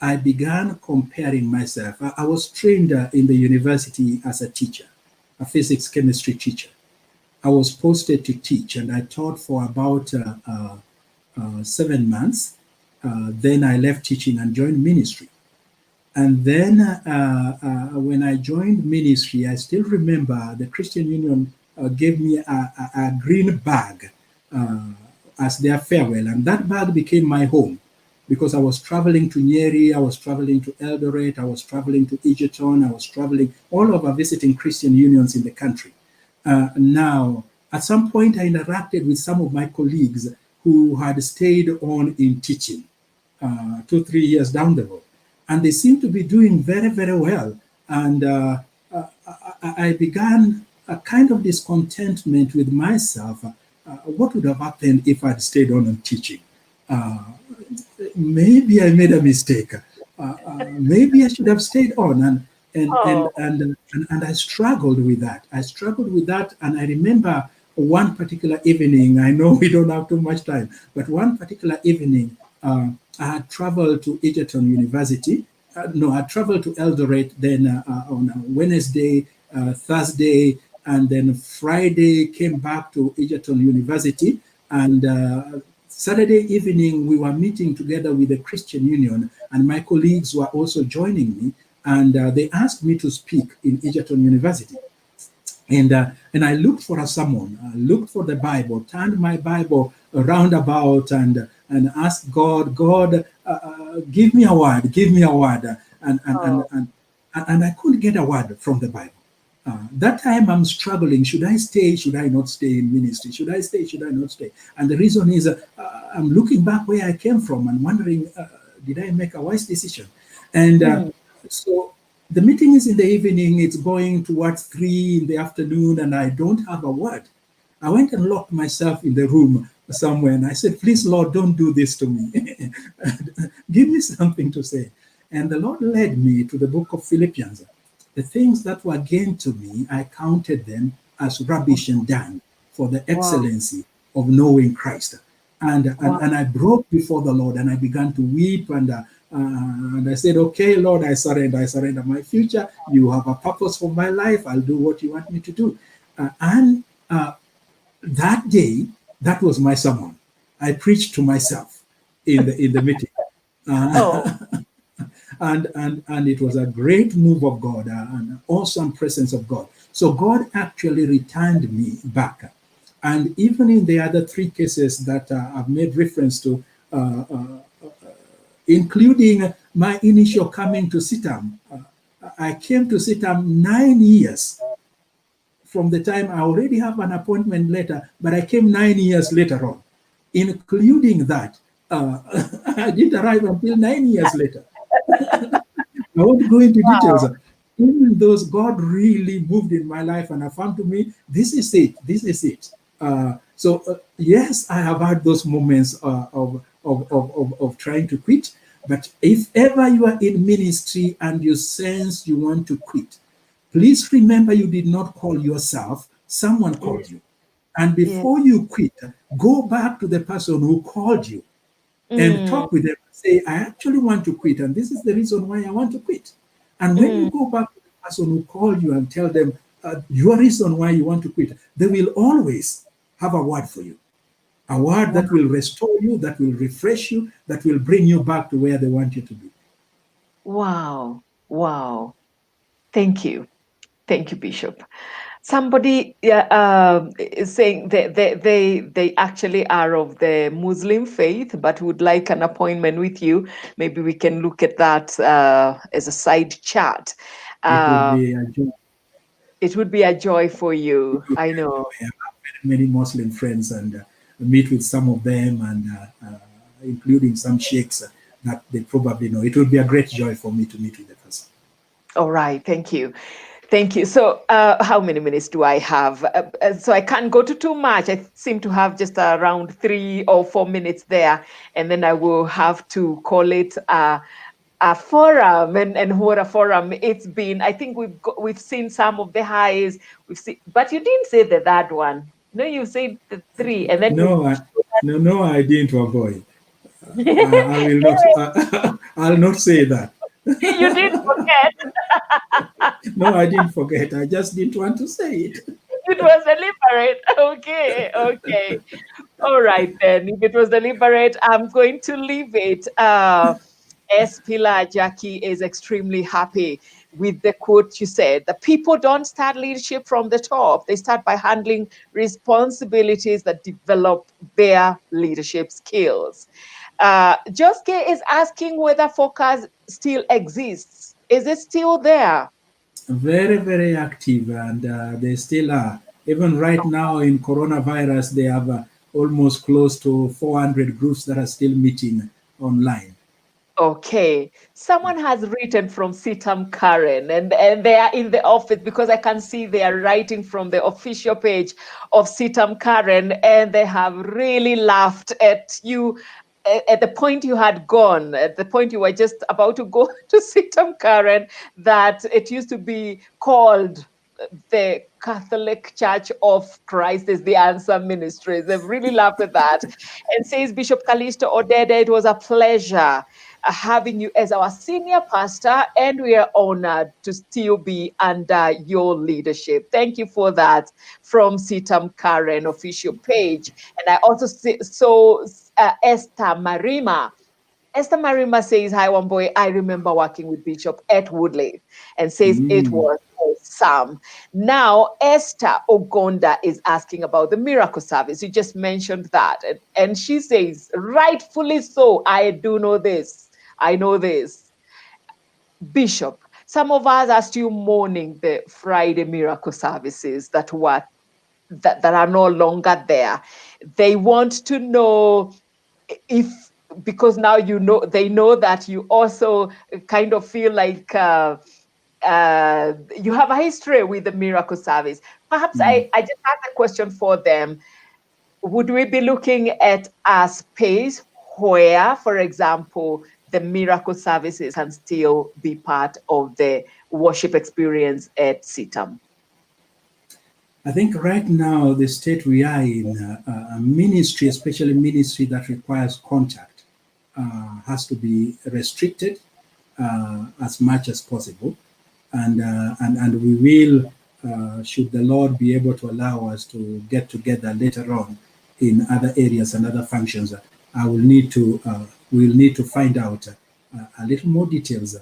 I began comparing myself. I was trained in the university as a teacher, a physics chemistry teacher. I was posted to teach, and I taught for about 7 months. Then I left teaching and joined ministry. And then when I joined ministry, I still remember the Christian Union gave me a green bag as their farewell. And that bag became my home, because I was traveling to Nyeri, I was traveling to Eldoret, I was traveling to Egerton, I was traveling all over visiting Christian unions in the country. Now, at some point, I interacted with some of my colleagues who had stayed on in teaching 2-3 years down the road. And they seemed to be doing very, very well. And I began a kind of discontentment with myself. What would have happened if I'd stayed on and teaching? Maybe I made a mistake. Maybe I should have stayed on. And I struggled with that. And I remember one particular evening, I know we don't have too much time, but one particular evening, I had traveled to Egerton University. I traveled to Eldoret then on Wednesday, Thursday, and then Friday came back to Egerton University. And Saturday evening, we were meeting together with the Christian Union, and my colleagues were also joining me. And they asked me to speak in Egerton University. And I looked for a sermon, looked for the Bible, turned my Bible around about and asked God, give me a word. And I couldn't get a word from the Bible. That time I'm struggling. Should I stay? Should I not stay in ministry? Should I stay? Should I not stay? And the reason is I'm looking back where I came from and wondering, did I make a wise decision? And so the meeting is in the evening. It's going towards 3 in the afternoon, and I don't have a word. I went and locked myself in the room somewhere, and I said, please, Lord, don't do this to me. Give me something to say. And the Lord led me to the book of Philippians. The things that were gained to me, I counted them as rubbish and dung for the excellency of knowing Christ. And I broke before the Lord, and I began to weep, and I said, okay, Lord, I surrender my future. You have a purpose for my life. I'll do what you want me to do. That day, that was my sermon. I preached to myself in the meeting. And it was a great move of God, an awesome presence of God. So God actually returned me back. And even in the other 3 cases that I've made reference to, including my initial coming to CITAM, I came to CITAM 9 years from the time I already have an appointment letter, but I came 9 years later on, including that. I didn't arrive until 9 years later. I won't go into details. Even those, God really moved in my life and affirmed to me, this is it. So yes, I have had those moments of trying to quit. But if ever you are in ministry and you sense you want to quit, please remember you did not call yourself, someone called you. And before you quit, go back to the person who called you and talk with them and say, I actually want to quit, and this is the reason why I want to quit. And when you go back to the person who called you and tell them your reason why you want to quit, they will always have a word for you. A word that will restore you, that will refresh you, that will bring you back to where they want you to be. Wow. Thank you, Bishop. Somebody is saying that they actually are of the Muslim faith, but would like an appointment with you. Maybe we can look at that as a side chat. It would be a joy. It would be a joy for you. I know. I have many Muslim friends and meet with some of them, and including some sheikhs that they probably know. It would be a great joy for me to meet with the person. All right, thank you. Thank you. So how many minutes do I have? So I can't go to too much. I seem to have just around 3 or 4 minutes there. And then I will have to call it a forum. And what a forum it's been. I think we've seen some of the highs. We've seen, but you didn't say the third one. No, you said the 3. And then No, I didn't avoid. I will not. I'll not say that. you did forget. No, I didn't forget. I just didn't want to say it. It was deliberate. Okay. All right, then. If it was deliberate, I'm going to leave it. Pilar Jackie is extremely happy with the quote you said. The people don't start leadership from the top. They start by handling responsibilities that develop their leadership skills. Joske is asking whether focus still exists. Is it still there? Very, very active, and they still are. Even right now in coronavirus, they have almost close to 400 groups that are still meeting online. Okay, someone has written from CITAM Karen, and they are in the office because I can see they are writing from the official page of CITAM Karen, and they have really laughed at you at the point you had gone, at the point you were just about to go to CITAM Karen, that it used to be called the Catholic Church of Christ is the Answer Ministries. They've really laughed at that. And says Bishop Calisto Odede, it was a pleasure having you as our senior pastor, and we are honored to still be under your leadership. Thank you for that from CITAM Karen official page. And I also saw Esther Marima. Esther Marima says, hi, Wamboy, I remember working with Bishop at Woodley, and says it was awesome. Now, Esther Ogonda is asking about the miracle service. You just mentioned that. And she says, rightfully so, I do know this. I know this. Bishop, some of us are still mourning the Friday miracle services that are no longer there. They want to know if, because now they know that you also kind of feel like you have a history with the miracle service. Perhaps I just have a question for them. Would we be looking at a space where, for example, the miracle services can still be part of the worship experience at CITAM? I think right now, the state we are in, a ministry, especially ministry that requires contact, has to be restricted as much as possible. And we will, should the Lord be able to allow us to get together later on in other areas and other functions, we'll need to find out a little more details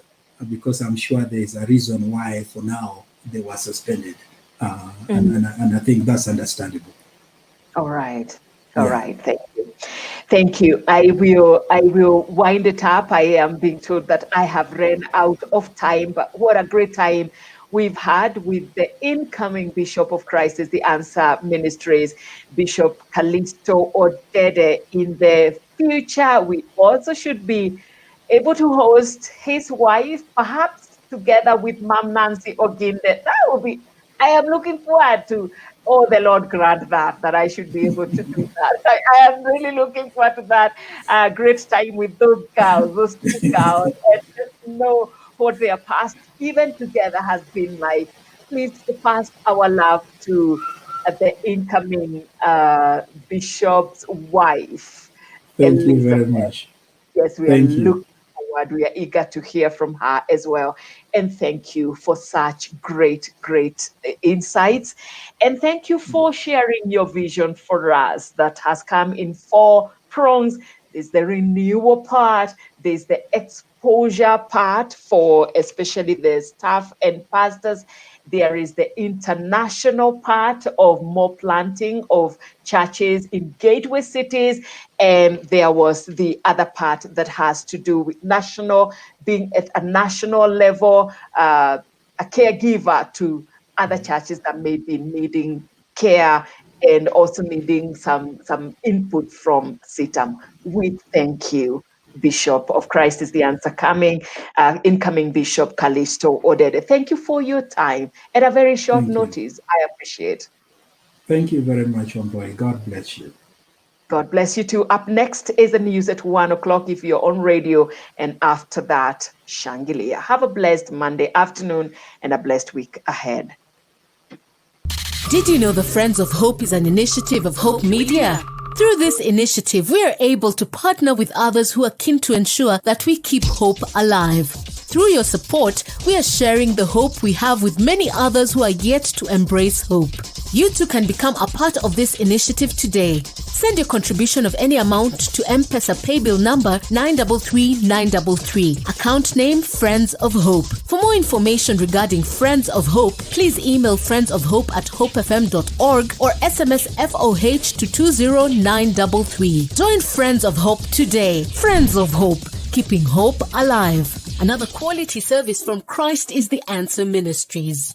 because I'm sure there is a reason why for now they were suspended. And I think that's understandable. All right. All right. Thank you. Thank you. I will wind it up. I am being told that I have ran out of time, but what a great time we've had with the incoming Bishop of Christ is the Answer Ministries, Bishop Calisto Odede. In the future, we also should be able to host his wife, perhaps together with Mom Nancy Oginde. That would be, I am looking forward to, oh, the Lord grant that I should be able to do that. I am really looking forward to that great time with those two girls, and just know what their past, even together, has been like. Please pass our love to the incoming bishop's wife. Thank Elizabeth. you very much. Yes, we are looking forward. We are eager to hear from her as well. And thank you for such great insights. And thank you for sharing your vision for us that has come in 4 prongs. There's the renewal part, there's the exposure part for especially the staff and pastors. There is the international part of more planting of churches in gateway cities. And there was the other part that has to do with national, being at a national level, a caregiver to other churches that may be needing care and also needing some input from CITAM. We thank you Bishop of Christ is the Answer incoming Bishop Calisto Odede. Thank you for your time at a very short notice. I appreciate. Thank you very much, Wamboy. God bless you. God bless you too. Up next is the news at 1 o'clock if you're on radio, and after that, Shangilia. Have a blessed Monday afternoon and a blessed week ahead. Did you know the Friends of Hope is an initiative of Hope Media? Through this initiative, we are able to partner with others who are keen to ensure that we keep hope alive. Through your support, we are sharing the hope we have with many others who are yet to embrace hope. You too can become a part of this initiative today. Send your contribution of any amount to M-Pesa paybill number 933933. Account name Friends of Hope. For more information regarding Friends of Hope, please email friendsofhope@hopefm.org or SMS FOH to 20933. Join Friends of Hope today. Friends of Hope, keeping hope alive. Another quality service from Christ is the Answer Ministries.